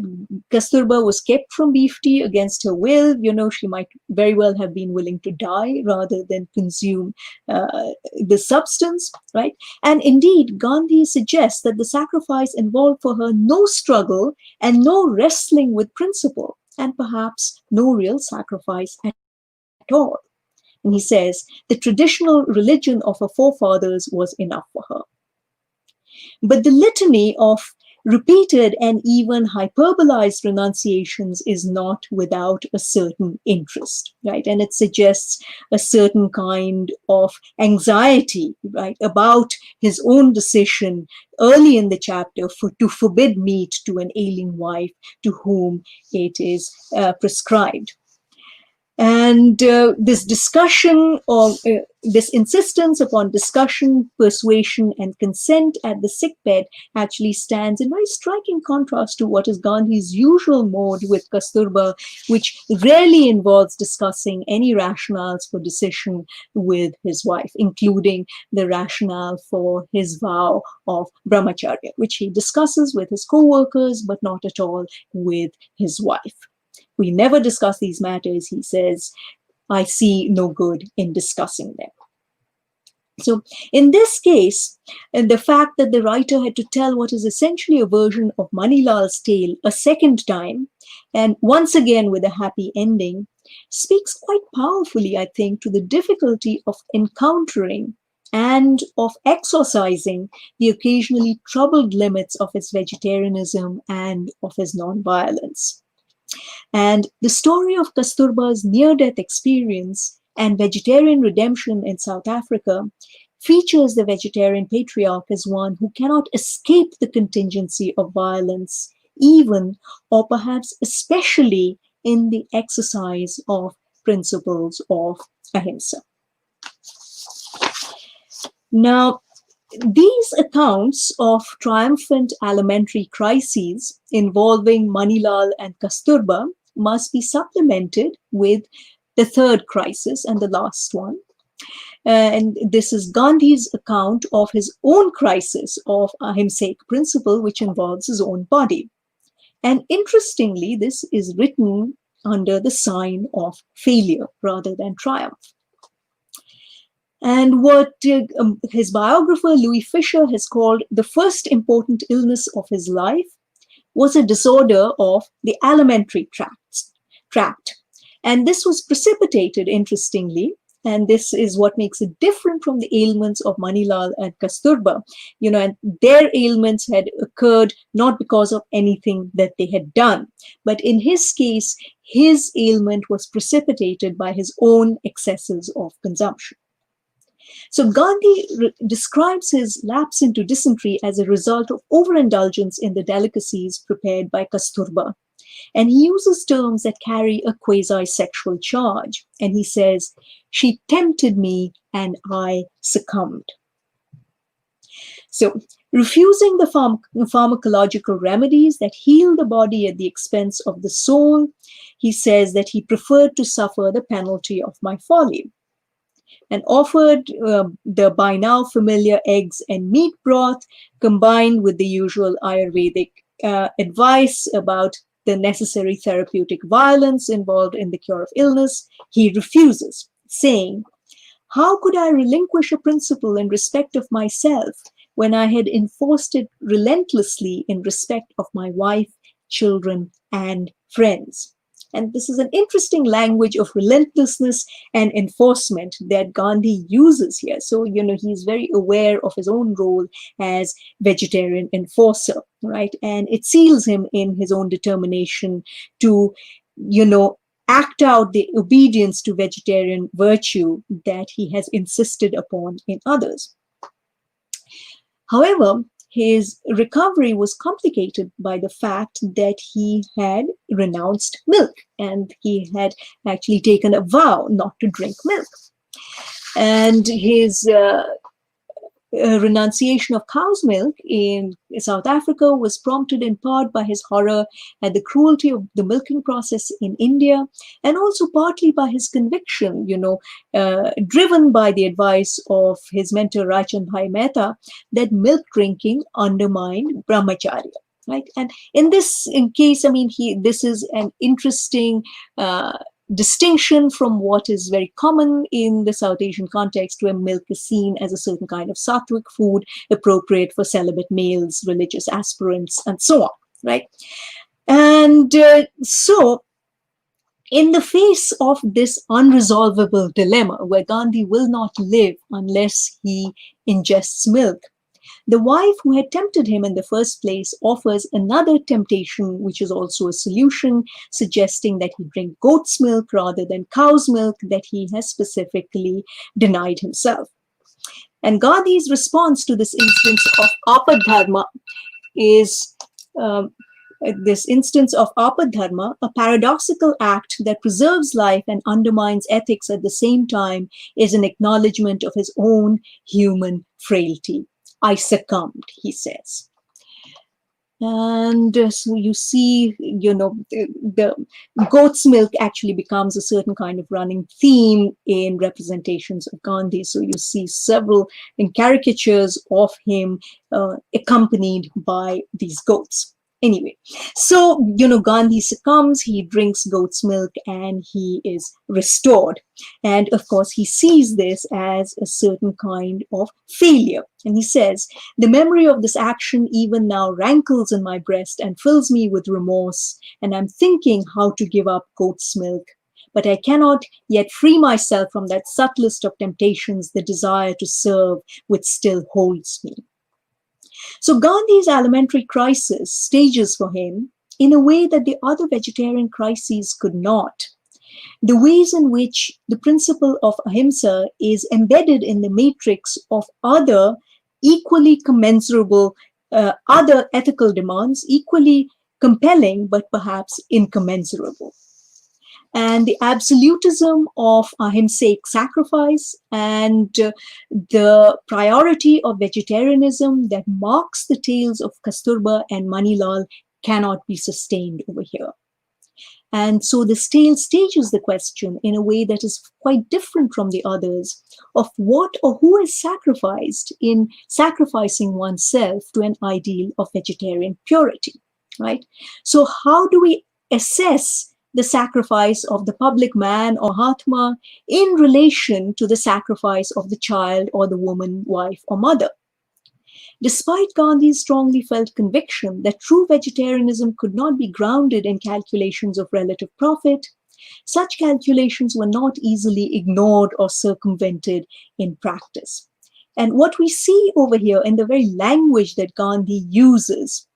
Kasturba was kept from beef tea against her will. She might very well have been willing to die rather than consume the substance, right? And indeed, Gandhi suggests that the sacrifice involved for her no struggle and no wrestling with principle, and perhaps no real sacrifice at all. And he says the traditional religion of her forefathers was enough for her. But the litany of repeated and even hyperbolized renunciations is not without a certain interest, right? And it suggests a certain kind of anxiety, right, about his own decision early in the chapter to forbid meat to an ailing wife to whom it is prescribed. And this discussion of this insistence upon discussion, persuasion, and consent at the sickbed actually stands in very striking contrast to what is Gandhi's usual mode with Kasturba, which rarely involves discussing any rationales for decision with his wife, including the rationale for his vow of Brahmacharya, which he discusses with his co-workers, but not at all with his wife. We never discuss these matters, he says. I see no good in discussing them. So in this case, the fact that the writer had to tell what is essentially a version of Manilal's tale a second time, and once again with a happy ending, speaks quite powerfully, I think, to the difficulty of encountering and of exorcising the occasionally troubled limits of his vegetarianism and of his nonviolence. And the story of Kasturba's near-death experience and vegetarian redemption in South Africa features the vegetarian patriarch as one who cannot escape the contingency of violence, even or perhaps especially in the exercise of principles of ahimsa. Now, these accounts of triumphant alimentary crises involving Manilal and Kasturba must be supplemented with the third crisis and the last one. And this is Gandhi's account of his own crisis of ahimsaic principle, which involves his own body. And interestingly, this is written under the sign of failure rather than triumph. And what his biographer Louis Fisher has called the first important illness of his life was a disorder of the alimentary tract. And this was precipitated, interestingly, and this is what makes it different from the ailments of Manilal and Kasturba, and their ailments had occurred not because of anything that they had done, but in his case, his ailment was precipitated by his own excesses of consumption. So Gandhi describes his lapse into dysentery as a result of overindulgence in the delicacies prepared by Kasturba. And he uses terms that carry a quasi-sexual charge. And he says, "She tempted me and I succumbed." So refusing the pharmacological remedies that heal the body at the expense of the soul, he says that he preferred to suffer the penalty of my folly, and offered the by now familiar eggs and meat broth combined with the usual Ayurvedic advice about the necessary therapeutic violence involved in the cure of illness. He refuses, saying, "How could I relinquish a principle in respect of myself when I had enforced it relentlessly in respect of my wife, children, and friends?" And this is an interesting language of relentlessness and enforcement that Gandhi uses here. So, he's very aware of his own role as vegetarian enforcer, right? And it seals him in his own determination to, act out the obedience to vegetarian virtue that he has insisted upon in others. However, his recovery was complicated by the fact that he had renounced milk and he had actually taken a vow not to drink milk. And his renunciation of cow's milk in South Africa was prompted in part by his horror at the cruelty of the milking process in India, and also partly by his conviction, driven by the advice of his mentor Raichand Bhai Mehta, that milk drinking undermined brahmacharya. Right, and in case, this is an interesting distinction from what is very common in the South Asian context, where milk is seen as a certain kind of sattvic food appropriate for celibate males, religious aspirants, and so on, right? And so in the face of this unresolvable dilemma, where Gandhi will not live unless he ingests milk, the wife who had tempted him in the first place offers another temptation, which is also a solution, suggesting that he drink goat's milk rather than cow's milk that he has specifically denied himself. And Gandhi's response to this instance of apadharma is a paradoxical act that preserves life and undermines ethics at the same time, is an acknowledgement of his own human frailty. "I succumbed," he says. And so you see, the goat's milk actually becomes a certain kind of running theme in representations of Gandhi. So you see several caricatures of him accompanied by these goats. Anyway, so, Gandhi succumbs, he drinks goat's milk, and he is restored. And of course, he sees this as a certain kind of failure. And he says, "The memory of this action even now rankles in my breast and fills me with remorse, and I'm thinking how to give up goat's milk. But I cannot yet free myself from that subtlest of temptations, the desire to serve, which still holds me." So Gandhi's alimentary crisis stages for him in a way that the other vegetarian crises could not. The ways in which the principle of ahimsa is embedded in the matrix of other equally commensurable, other ethical demands, equally compelling, but perhaps incommensurable. And the absolutism of ahimsaic sacrifice and the priority of vegetarianism that marks the tales of Kasturba and Manilal cannot be sustained over here. And so this tale stages the question in a way that is quite different from the others of what or who is sacrificed in sacrificing oneself to an ideal of vegetarian purity, right? So how do we assess the sacrifice of the public man or Mahatma in relation to the sacrifice of the child or the woman, wife, or mother. Despite Gandhi's strongly felt conviction that true vegetarianism could not be grounded in calculations of relative profit, such calculations were not easily ignored or circumvented in practice. And what we see over here in the very language that Gandhi uses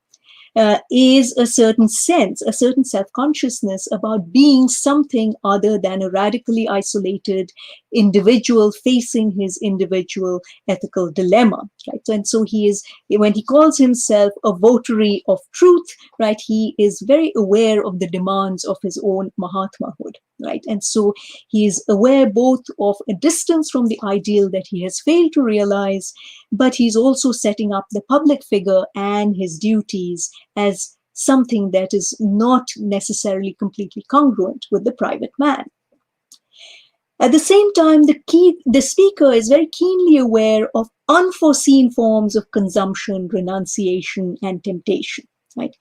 is a certain sense, a certain self-consciousness about being something other than a radically isolated individual facing his individual ethical dilemma, right? And so he is, when he calls himself a votary of truth, right, he is very aware of the demands of his own Mahatmahood, right? And so he is aware both of a distance from the ideal that he has failed to realize, but he's also setting up the public figure and his duties as something that is not necessarily completely congruent with the private man. At the same time, the speaker is very keenly aware of unforeseen forms of consumption, renunciation, and temptation, right?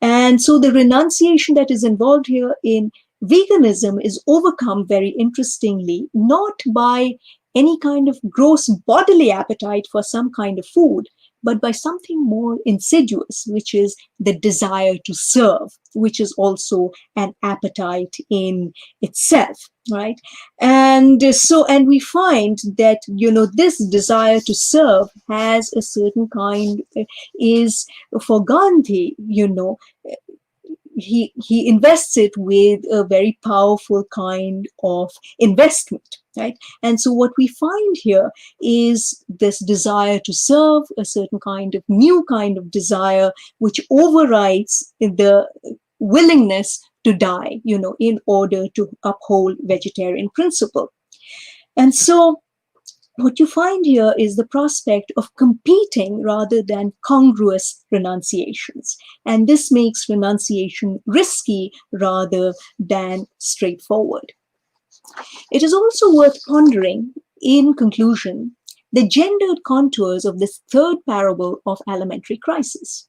And so the renunciation that is involved here in veganism is overcome very interestingly, not by any kind of gross bodily appetite for some kind of food, but by something more insidious, which is the desire to serve, which is also an appetite in itself, right? And we find that, this desire to serve has a certain kind, is for Gandhi, he invests it with a very powerful kind of investment, right? And so what we find here is this desire to serve, a certain kind of new kind of desire, which overrides the willingness to die, in order to uphold vegetarian principle. And so what you find here is the prospect of competing rather than congruous renunciations. And this makes renunciation risky rather than straightforward. It is also worth pondering, in conclusion, the gendered contours of this third parable of alimentary crisis.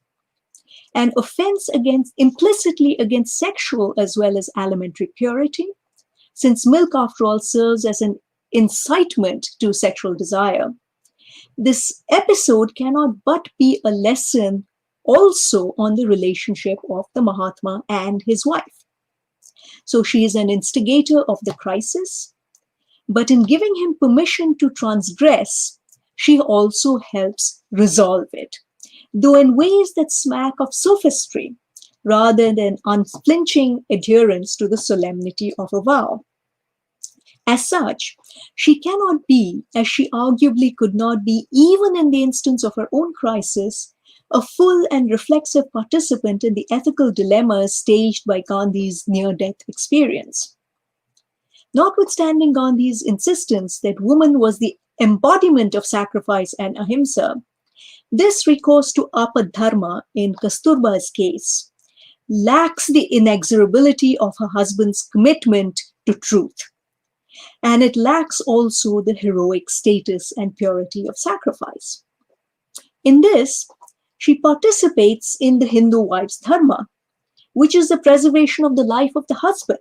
An offense implicitly against sexual as well as alimentary purity, since milk, after all, serves as an incitement to sexual desire. This episode cannot but be a lesson also on the relationship of the Mahatma and his wife. So she is an instigator of the crisis, but in giving him permission to transgress, she also helps resolve it, though in ways that smack of sophistry rather than unflinching adherence to the solemnity of a vow. As such, she cannot be, as she arguably could not be even in the instance of her own crisis, a full and reflexive participant in the ethical dilemmas staged by Gandhi's near-death experience. Notwithstanding Gandhi's insistence that woman was the embodiment of sacrifice and ahimsa, this recourse to apadharma in Kasturba's case lacks the inexorability of her husband's commitment to truth. And it lacks also the heroic status and purity of sacrifice. In this, she participates in the Hindu wife's dharma, which is the preservation of the life of the husband.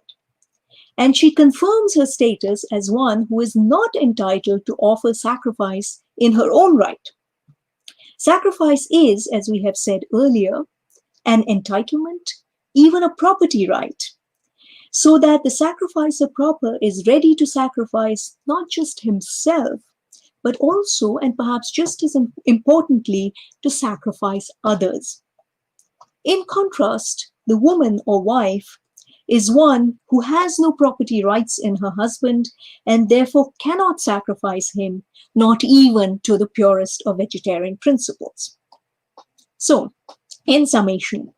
And she confirms her status as one who is not entitled to offer sacrifice in her own right. Sacrifice is, as we have said earlier, an entitlement, even a property right, so that the sacrificer proper is ready to sacrifice not just himself, but also, and perhaps just as importantly, to sacrifice others. In contrast, the woman or wife is one who has no property rights in her husband and therefore cannot sacrifice him, not even to the purest of vegetarian principles. So, in summation,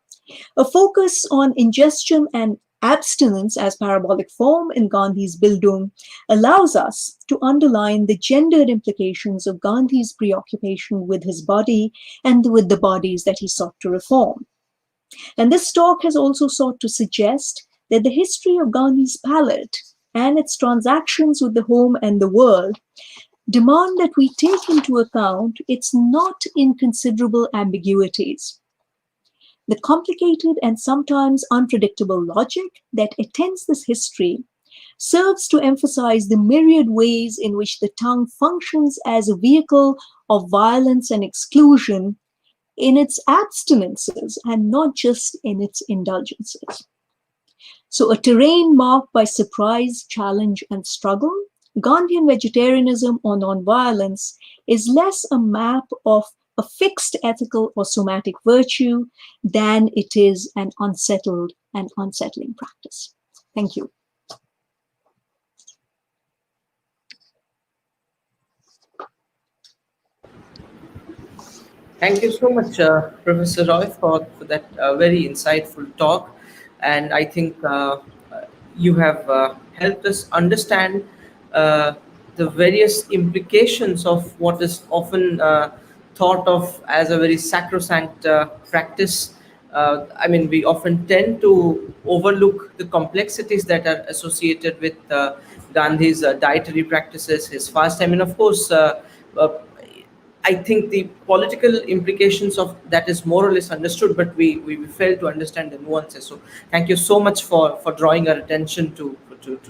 a focus on ingestion and abstinence as parabolic form in Gandhi's Bildung allows us to underline the gendered implications of Gandhi's preoccupation with his body and with the bodies that he sought to reform. And this talk has also sought to suggest that the history of Gandhi's palate and its transactions with the home and the world demand that we take into account its not inconsiderable ambiguities. The complicated and sometimes unpredictable logic that attends this history serves to emphasize the myriad ways in which the tongue functions as a vehicle of violence and exclusion in its abstinences and not just in its indulgences. So, a terrain marked by surprise, challenge, and struggle, Gandhian vegetarianism or nonviolence is less a map of a fixed ethical or somatic virtue than it is an unsettled and unsettling practice. Thank you. Thank you so much, Professor Roy, for that very insightful talk. And I think you have helped us understand uh, the various implications of what is often thought of as a very sacrosanct practice. I mean, we often tend to overlook the complexities that are associated with Gandhi's dietary practices, his fast. I mean, of course, uh, I think the political implications of that is more or less understood, but we fail to understand the nuances. So, thank you so much for drawing our attention to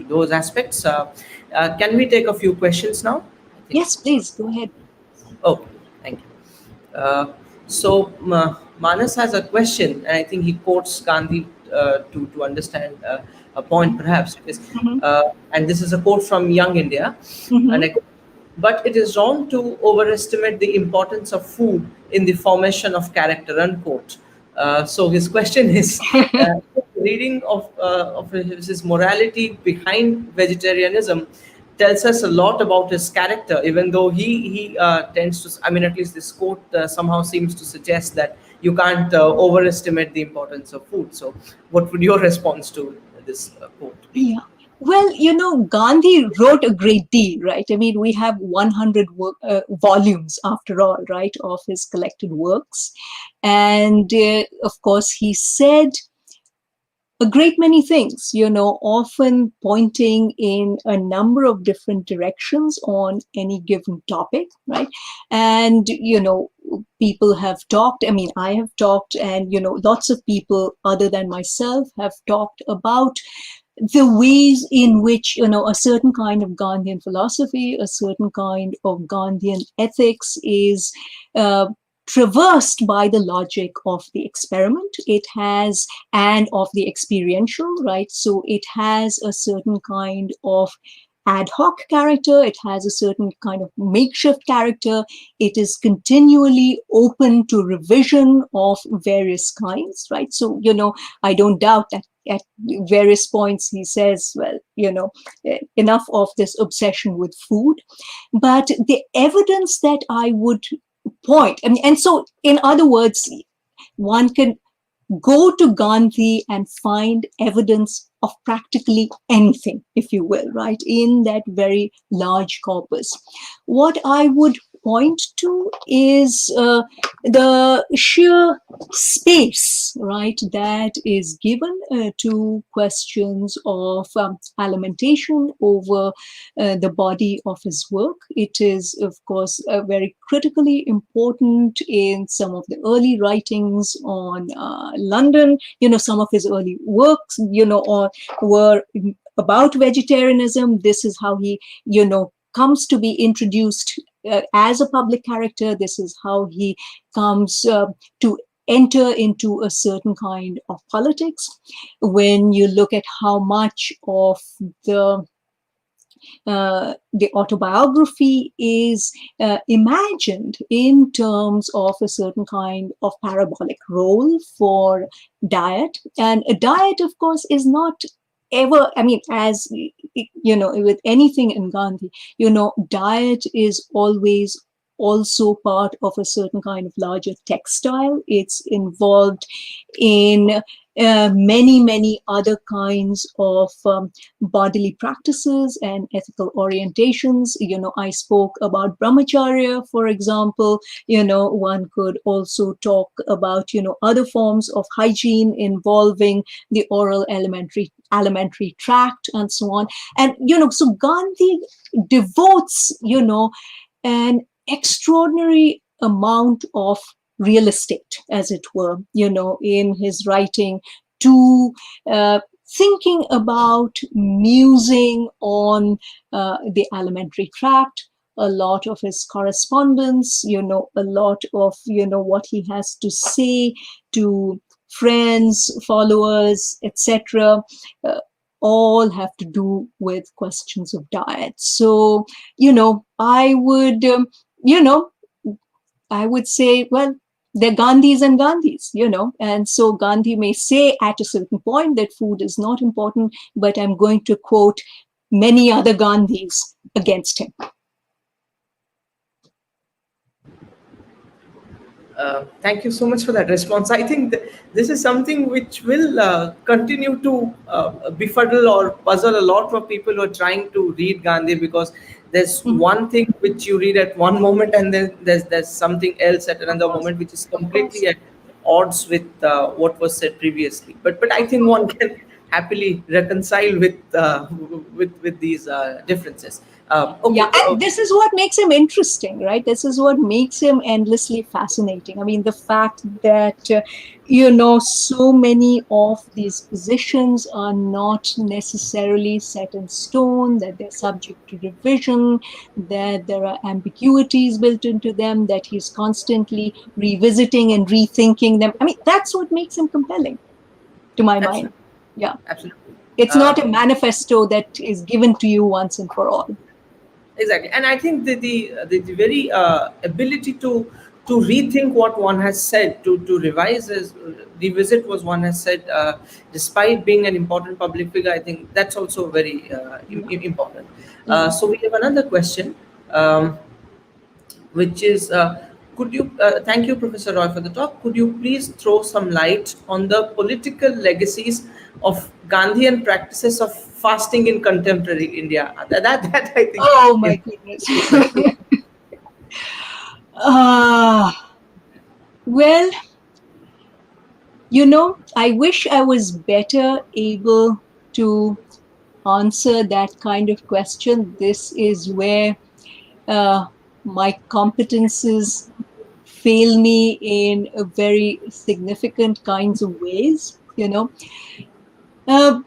those aspects. Can we take a few questions now? I think. Yes, please go ahead. Oh, thank you. Manas has a question, and I think he quotes Gandhi to understand a point, perhaps. It is, Mhm, and this is a quote from Young India, and mhm. I quote, but it is wrong to overestimate the importance of food in the formation of character, unquote. So his question is, reading of his morality behind vegetarianism tells us a lot about his character, even though he tends to, I mean, at least this quote somehow seems to suggest that you can't overestimate the importance of food. So what would your response to this quote be? Yeah. Well, Gandhi wrote a great deal, right? I mean, we have 100 volumes, after all, right, of his collected works. And of course, he said a great many things, often pointing in a number of different directions on any given topic, right? And, people have talked, I mean, I have talked, and, lots of people other than myself have talked about the ways in which, a certain kind of Gandhian philosophy, a certain kind of Gandhian ethics is traversed by the logic of the experiment. It has, and of the experiential, right? So it has a certain kind of ad hoc character, it has a certain kind of makeshift character, it is continually open to revision of various kinds, right? So, I don't doubt that at various points he says, well, enough of this obsession with food. But the evidence that I would point, and so in other words, one can go to Gandhi and find evidence of practically anything, if you will, right, in that very large corpus. What I would point to is the sheer space, right, that is given to questions of alimentation over the body of his work. It is, of course, very critically important in some of the early writings on London. Some of his early works, or were about vegetarianism. This is how he, comes to be introduced as a public character. This is how he comes to enter into a certain kind of politics. When you look at how much of the autobiography is imagined in terms of a certain kind of parabolic role for diet. And a diet, of course, is not ever, I mean, as with anything in Gandhi, diet is always also part of a certain kind of larger textile. It's involved in many other kinds of bodily practices and ethical orientations. I spoke about brahmacharya, for example. One could also talk about, other forms of hygiene involving the oral alimentary tract and so on. And, so Gandhi devotes, an extraordinary amount of real estate, as it were, in his writing, to uh, thinking about musing on the alimentary tract, a lot of his correspondence, a lot of, what he has to say to friends, followers, etc. All have to do with questions of diet. So, you know, I would say, well, they're Gandhis and Gandhis, and so Gandhi may say at a certain point that food is not important, but I'm going to quote many other Gandhis against him. Thank you so much for that response. I think this is something which will continue to befuddle or puzzle a lot of people who are trying to read Gandhi, because there's Mhm. one thing which you read at one moment, and then there's something else at Of another course, moment which is of course. completely at odds with what was said previously. But I think one can happily reconcile with these differences. Yeah, Okay. and this is what makes him interesting, right? This is what makes him endlessly fascinating. I mean, the fact that so many of these positions are not necessarily set in stone, that they're subject to revision, that there are ambiguities built into them, that he's constantly revisiting and rethinking them. I mean, that's what makes him compelling, to my mind. Absolutely. Yeah, Absolutely. it's not a manifesto that is given to you once and for all. Exactly, and I think the very ability to rethink what one has said, to revise as revisit what one has said, despite being an important public figure, I think that's also very important. Yeah. So we have another question, which is, could you thank you, Professor Roy, for the talk. Could you please throw some light on the political legacies of Gandhian practices of fasting in contemporary India? That I think Oh my is goodness. the question. uh, well, I wish I was better able to answer that kind of question. This is where uh, my competences fail me in a very significant kinds of ways. The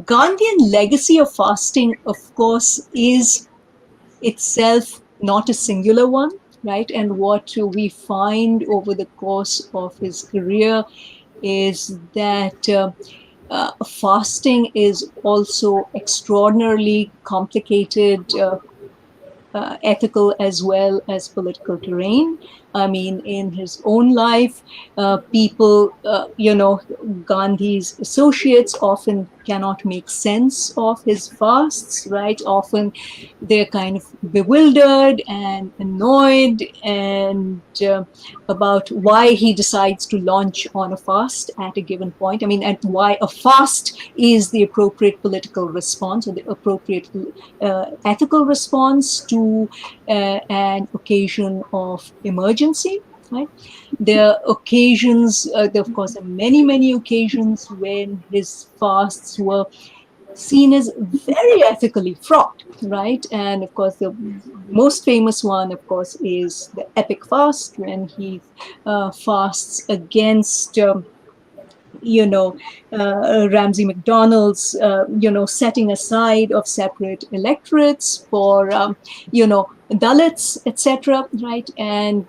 Gandhian legacy of fasting, of course, is itself not a singular one, right? And what we find over the course of his career is that fasting is also extraordinarily complicated, ethical as well as political terrain. I mean, in his own life, people, Gandhi's associates often cannot make sense of his fasts, right? Often they're kind of bewildered and annoyed and about why he decides to launch on a fast at a given point. I mean, and why a fast is the appropriate political response or the appropriate ethical response to an occasion of emergency. Right? There are occasions, there of course are many, many occasions when his fasts were seen as very ethically fraught, right? And of course, the most famous one, of course, is the epic fast when he fasts against you know, Ramsay MacDonald's, setting aside of separate electorates for, Dalits, etc., right? And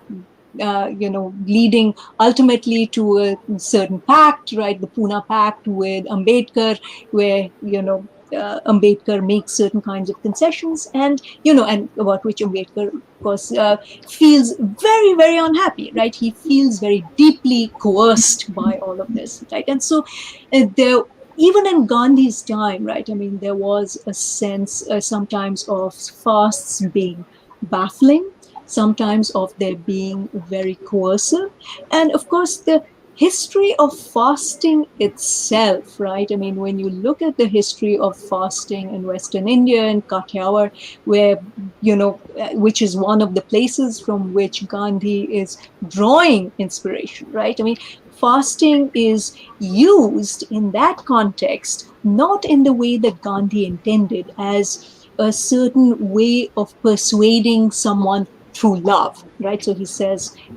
leading ultimately to a certain pact, right? The Pune Pact with Ambedkar, where, Ambedkar makes certain kinds of concessions and about which Ambedkar, of course, feels very, very unhappy, right? He feels very deeply coerced by all of this, right? And so there, even in Gandhi's time, right? I mean, there was a sense sometimes of fasts being baffling, sometimes of their being very coercive. And of course, the history of fasting itself, right? I mean, when you look at the history of fasting in Western India and Kathiawar, where, which is one of the places from which Gandhi is drawing inspiration, right? I mean, fasting is used in that context, not in the way that Gandhi intended, as a certain way of persuading someone through love, right? So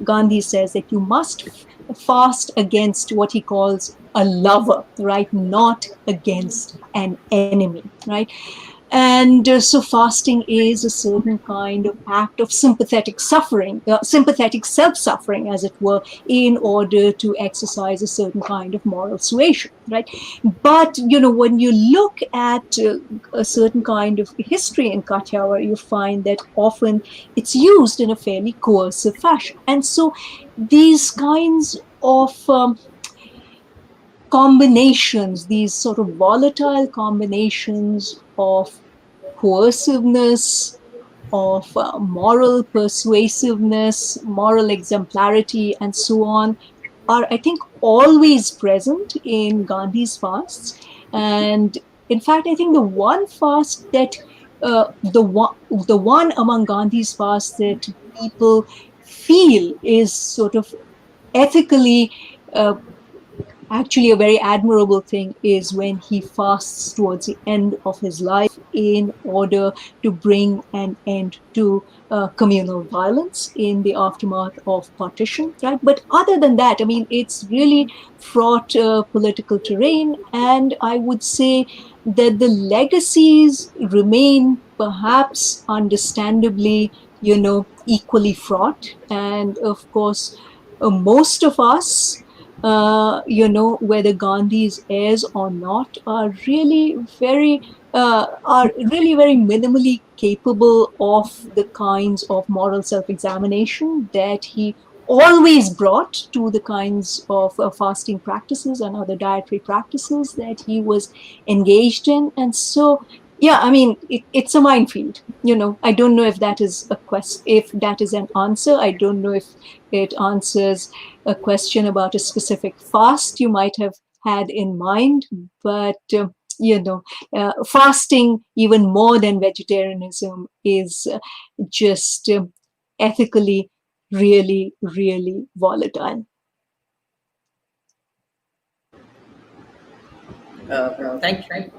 Gandhi says that you must fast against what he calls a lover, right? Not against an enemy, right? And so fasting is a certain kind of act of sympathetic suffering, sympathetic self-suffering, as it were, in order to exercise a certain kind of moral suasion, right? But, when you look at a certain kind of history in Kathiawar, you find that often it's used in a fairly coercive fashion. And so these kinds of combinations, these sort of volatile combinations of coerciveness, of moral persuasiveness, moral exemplarity, and so on, are, I think, always present in Gandhi's fasts. And in fact, I think the one fast that the one among Gandhi's fasts that people feel is sort of ethically uh, actually a very admirable thing is when he fasts towards the end of his life in order to bring an end to communal violence in the aftermath of partition, right? But other than that, I mean, it's really fraught political terrain, and I would say that the legacies remain perhaps understandably, equally fraught. And of course, most of us, whether Gandhi's heirs or not, are really very minimally capable of the kinds of moral self-examination that he always brought to the kinds of fasting practices and other dietary practices that he was engaged in. And so, yeah, I mean, it's a minefield. I don't know if that is a question, if that is an answer. I don't know if it answers a question about a specific fast you might have had in mind, but fasting, even more than vegetarianism, is just ethically really, really volatile. Thank you.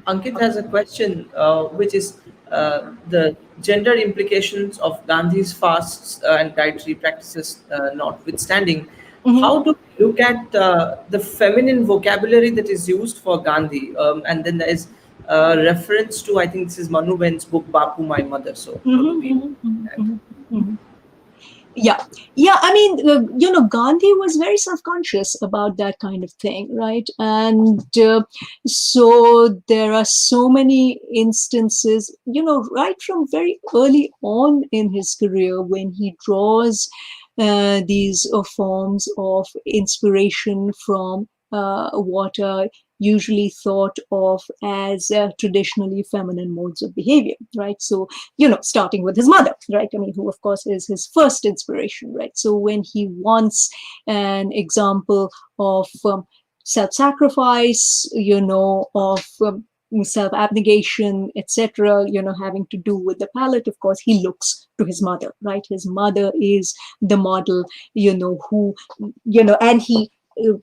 Ankit has a question, which is the gender implications of Gandhi's fasts and dietary practices notwithstanding. Mhm. How do we look at the feminine vocabulary that is used for Gandhi? And then there is reference to, I think this is Manu Ben's book, Bapu, My Mother. So, how do Mhm, we look mhm, mhm, at that? mhm, mhm. Yeah, yeah. I mean, Gandhi was very self-conscious about that kind of thing, right? And so there are so many instances, right from very early on in his career, when he draws these forms of inspiration from what are usually thought of as traditionally feminine modes of behavior, right? So, starting with his mother, right? I mean, who of course is his first inspiration, right? So when he wants an example of self-sacrifice, of self-abnegation, etc., having to do with the palate, of course, he looks to his mother, right? His mother is the model, who, and he uh,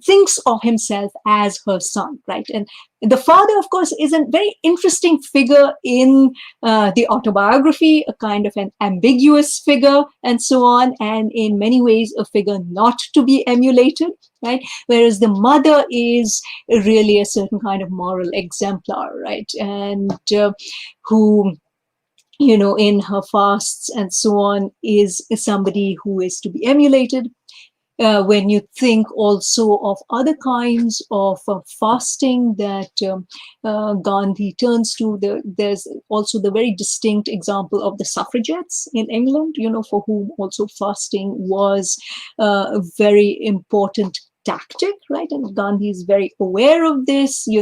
thinks of himself as her son, right? And the father, of course, is a very interesting figure in the autobiography, a kind of an ambiguous figure, and so on, and in many ways a figure not to be emulated, right? Whereas the mother is really a certain kind of moral exemplar, right? And who, in her fasts and so on, is somebody who is to be emulated. When you think also of other kinds of fasting that Gandhi turns to, there's also the very distinct example of the suffragettes in England, for whom also fasting was a very important tactic, right? And Gandhi is very aware of this. He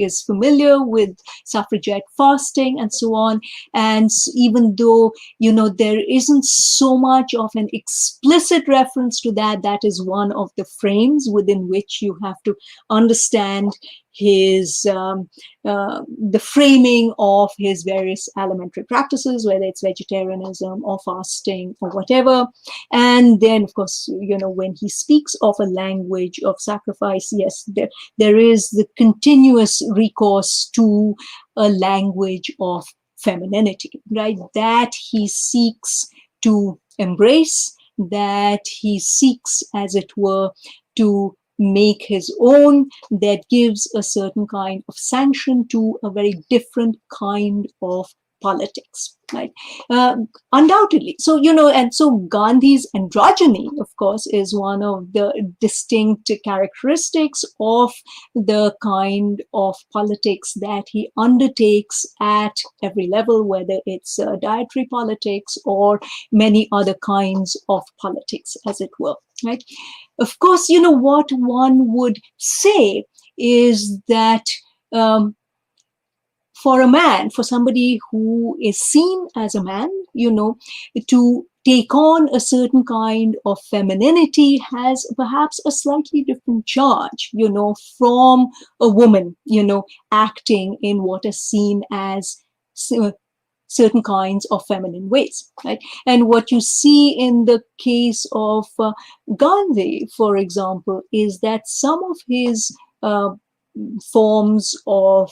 is familiar with suffragette fasting and so on. And even though there isn't so much of an explicit reference to that, that is one of the frames within which you have to understand his the framing of his various alimentary practices, whether it's vegetarianism or fasting or whatever. And then, of course, when he speaks of a language of sacrifice, yes, there is the continuous recourse to a language of femininity, right? That he seeks to embrace, that he seeks, as it were, to make his own, that gives a certain kind of sanction to a very different kind of politics, right? Uh, Undoubtedly. So, and so Gandhi's androgyny, of course, is one of the distinct characteristics of the kind of politics that he undertakes at every level, whether it's dietary politics or many other kinds of politics, as it were, right? Of course, what one would say is that for a man, for somebody who is seen as a man, to take on a certain kind of femininity has perhaps a slightly different charge, from a woman, acting in what is seen as certain kinds of feminine ways, right? And what you see in the case of Gandhi, for example, is that some of his forms of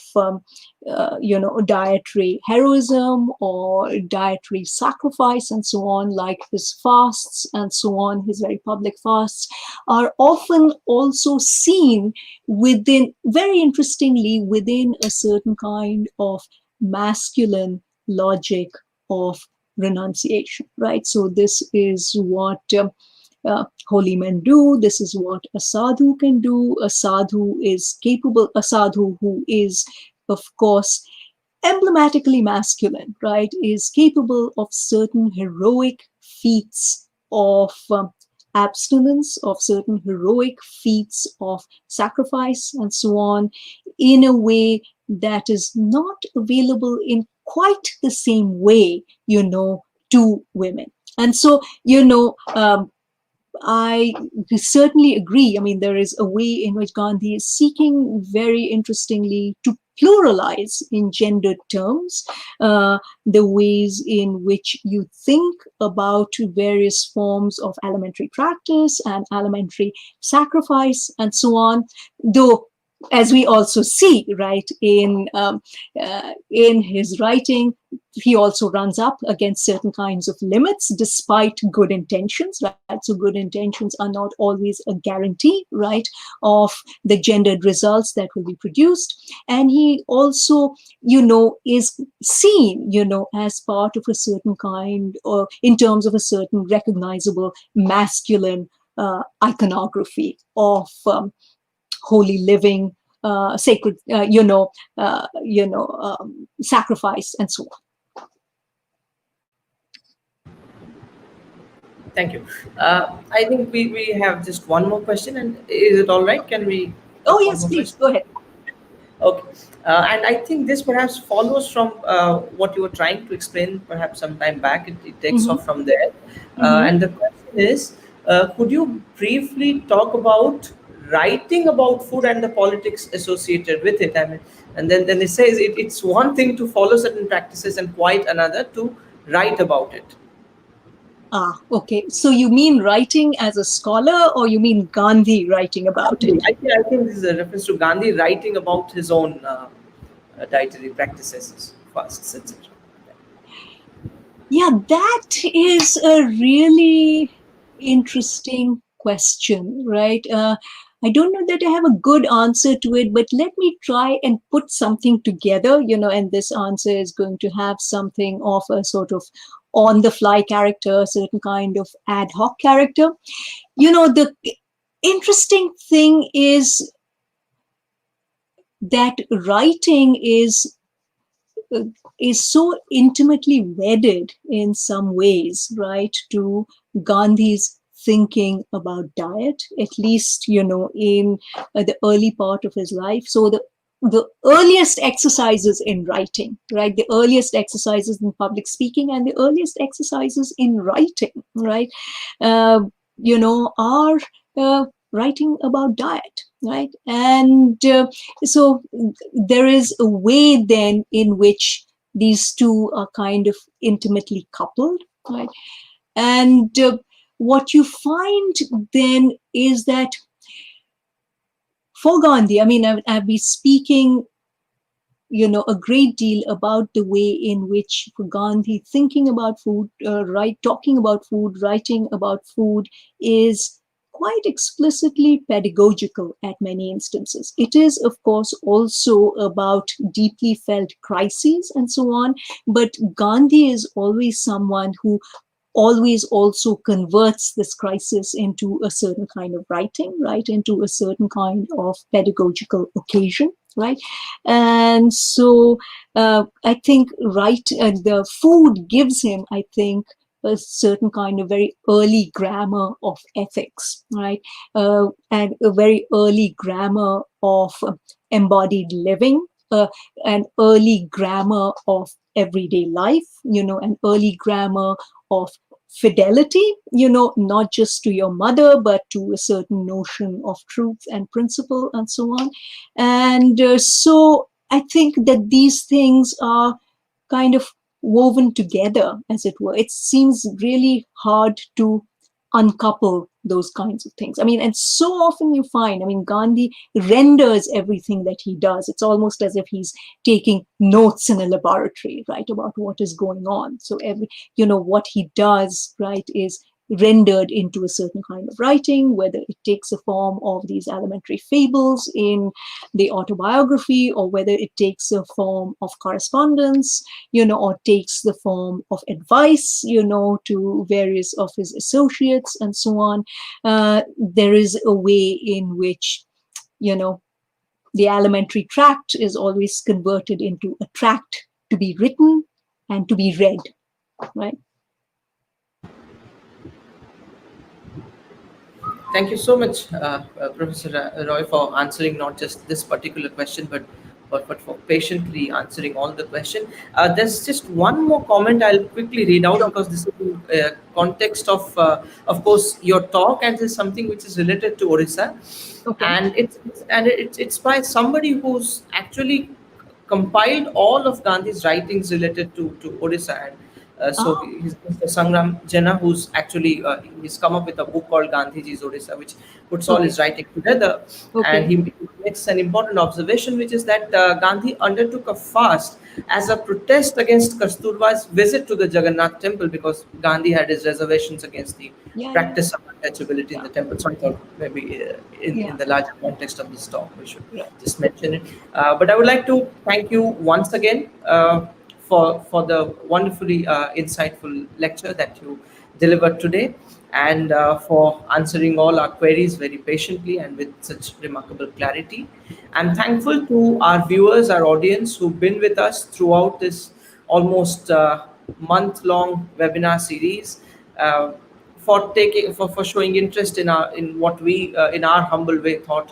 dietary heroism or dietary sacrifice and so on, like his fasts and so on, his very public fasts, are often also seen within, very interestingly, within a certain kind of masculine logic of renunciation, right? So this is what holy men do. This is what a sadhu can do. A sadhu is capable, a sadhu who is, of course, emblematically masculine, right, is capable of certain heroic feats of abstinence, of certain heroic feats of sacrifice and so on, in a way that is not available in quite the same way, to women. And so, I certainly agree. I mean, there is a way in which Gandhi is seeking, very interestingly, to pluralize in gendered terms the ways in which you think about various forms of alimentary practice and alimentary sacrifice and so on. Though, as we also see, right, in his writing, he also runs up against certain kinds of limits despite good intentions, right? So good intentions are not always a guarantee, right, of the gendered results that will be produced. And he also, is seen, as part of a certain kind, or in terms of a certain recognizable masculine iconography of holy living, sacred, sacrifice, and so on. Thank you. I think we have just one more question, and is it all right? Can we Oh, take one yes, more please, question? go ahead. Okay. And I think this perhaps follows from what you were trying to explain perhaps some time back. It takes Mm-hmm. off from there. Mm-hmm. And the question is, could you briefly talk about writing about food and the politics associated with it? I mean, and then it says it's one thing to follow certain practices and quite another to write about it. Okay. So you mean writing as a scholar, or you mean Gandhi writing about Gandhi. it? I think this is a reference to Gandhi writing about his own dietary practices, fasts, etc. Yeah, that is a really interesting question, right? I don't know that I have a good answer to it, but let me try and put something together, and this answer is going to have something of a sort of on the fly character, a certain kind of ad hoc character. The interesting thing is that writing uh, is so intimately wedded in some ways, right, to Gandhi's thinking about diet, at least, in the early part of his life. So the earliest exercises in writing, right, the earliest exercises in public speaking and the earliest exercises in writing, right, uh, are writing about diet, right? And so there is a way then in which these two are kind of intimately coupled, right? And what you find then is that for Gandhi, I mean, I've been speaking a great deal about the way in which Gandhi thinking about food, talking about food, writing about food is quite explicitly pedagogical at many instances. It is, of course, also about deeply felt crises and so on, but Gandhi is always someone who always also converts this crisis into a certain kind of writing, right? Into a certain kind of pedagogical occasion, right? And so I think, the food gives him, I think, a certain kind of very early grammar of ethics, right? And a very early grammar of embodied living, an early grammar of everyday life, an early grammar of fidelity, not just to your mother, but to a certain notion of truth and principle and so on. And so I think that these things are kind of woven together, as it were. It seems really hard to uncouple those kinds of things. I mean, and so often you find, I mean, Gandhi renders everything that he does. It's almost as if he's taking notes in a laboratory, right, about what is going on. So what he does, right, is rendered into a certain kind of writing, whether it takes a form of these elementary fables in the autobiography, or whether it takes a form of correspondence, or takes the form of advice, to various of his associates and so on. There is a way in which, you know, the elementary tract is always converted into a tract to be written and to be read, right? Thank you so much, Professor Roy, for answering not just this particular question, but for patiently answering all the question. There's just one more comment I'll quickly read out Sure. because this is in context of course, your talk, and this is something which is related to Orissa, Okay. and it's by somebody who's actually compiled all of Gandhi's writings related to Odisha. And so Ah, he's Mr. Sangram Jena, who's actually he's come up with a book called Gandhiji's Odisha, which puts all okay. his writing together. And Okay. he makes an important observation, which is that Gandhi undertook a fast as a protest against Kasturba's visit to the Jagannath temple, because Gandhi had his reservations against the Yeah, yeah, practice of untouchability in yeah, the temple. So I thought maybe in yeah. the larger context of this talk, we should Right. just mention it. But I would like to thank you once again for the wonderfully insightful lecture that you delivered today, and for answering all our queries very patiently and with such remarkable clarity. I'm thankful to our viewers, our audience, who've been with us throughout this almost month-long webinar series. For showing interest in what we in our humble way thought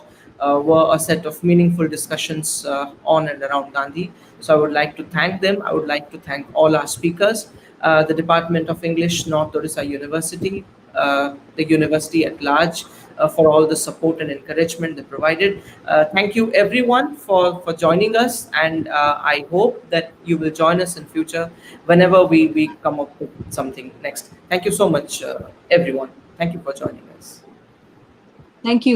were a set of meaningful discussions on and around Gandhi. So I would like to thank them. I would like to thank all our speakers, the Department of English, North Odisha University, the university at large, for all the support and encouragement they provided. Thank you everyone for joining us, and I hope that you will join us in future whenever we come up with something next. Thank you so much, everyone. Thank you for joining us. Thank you.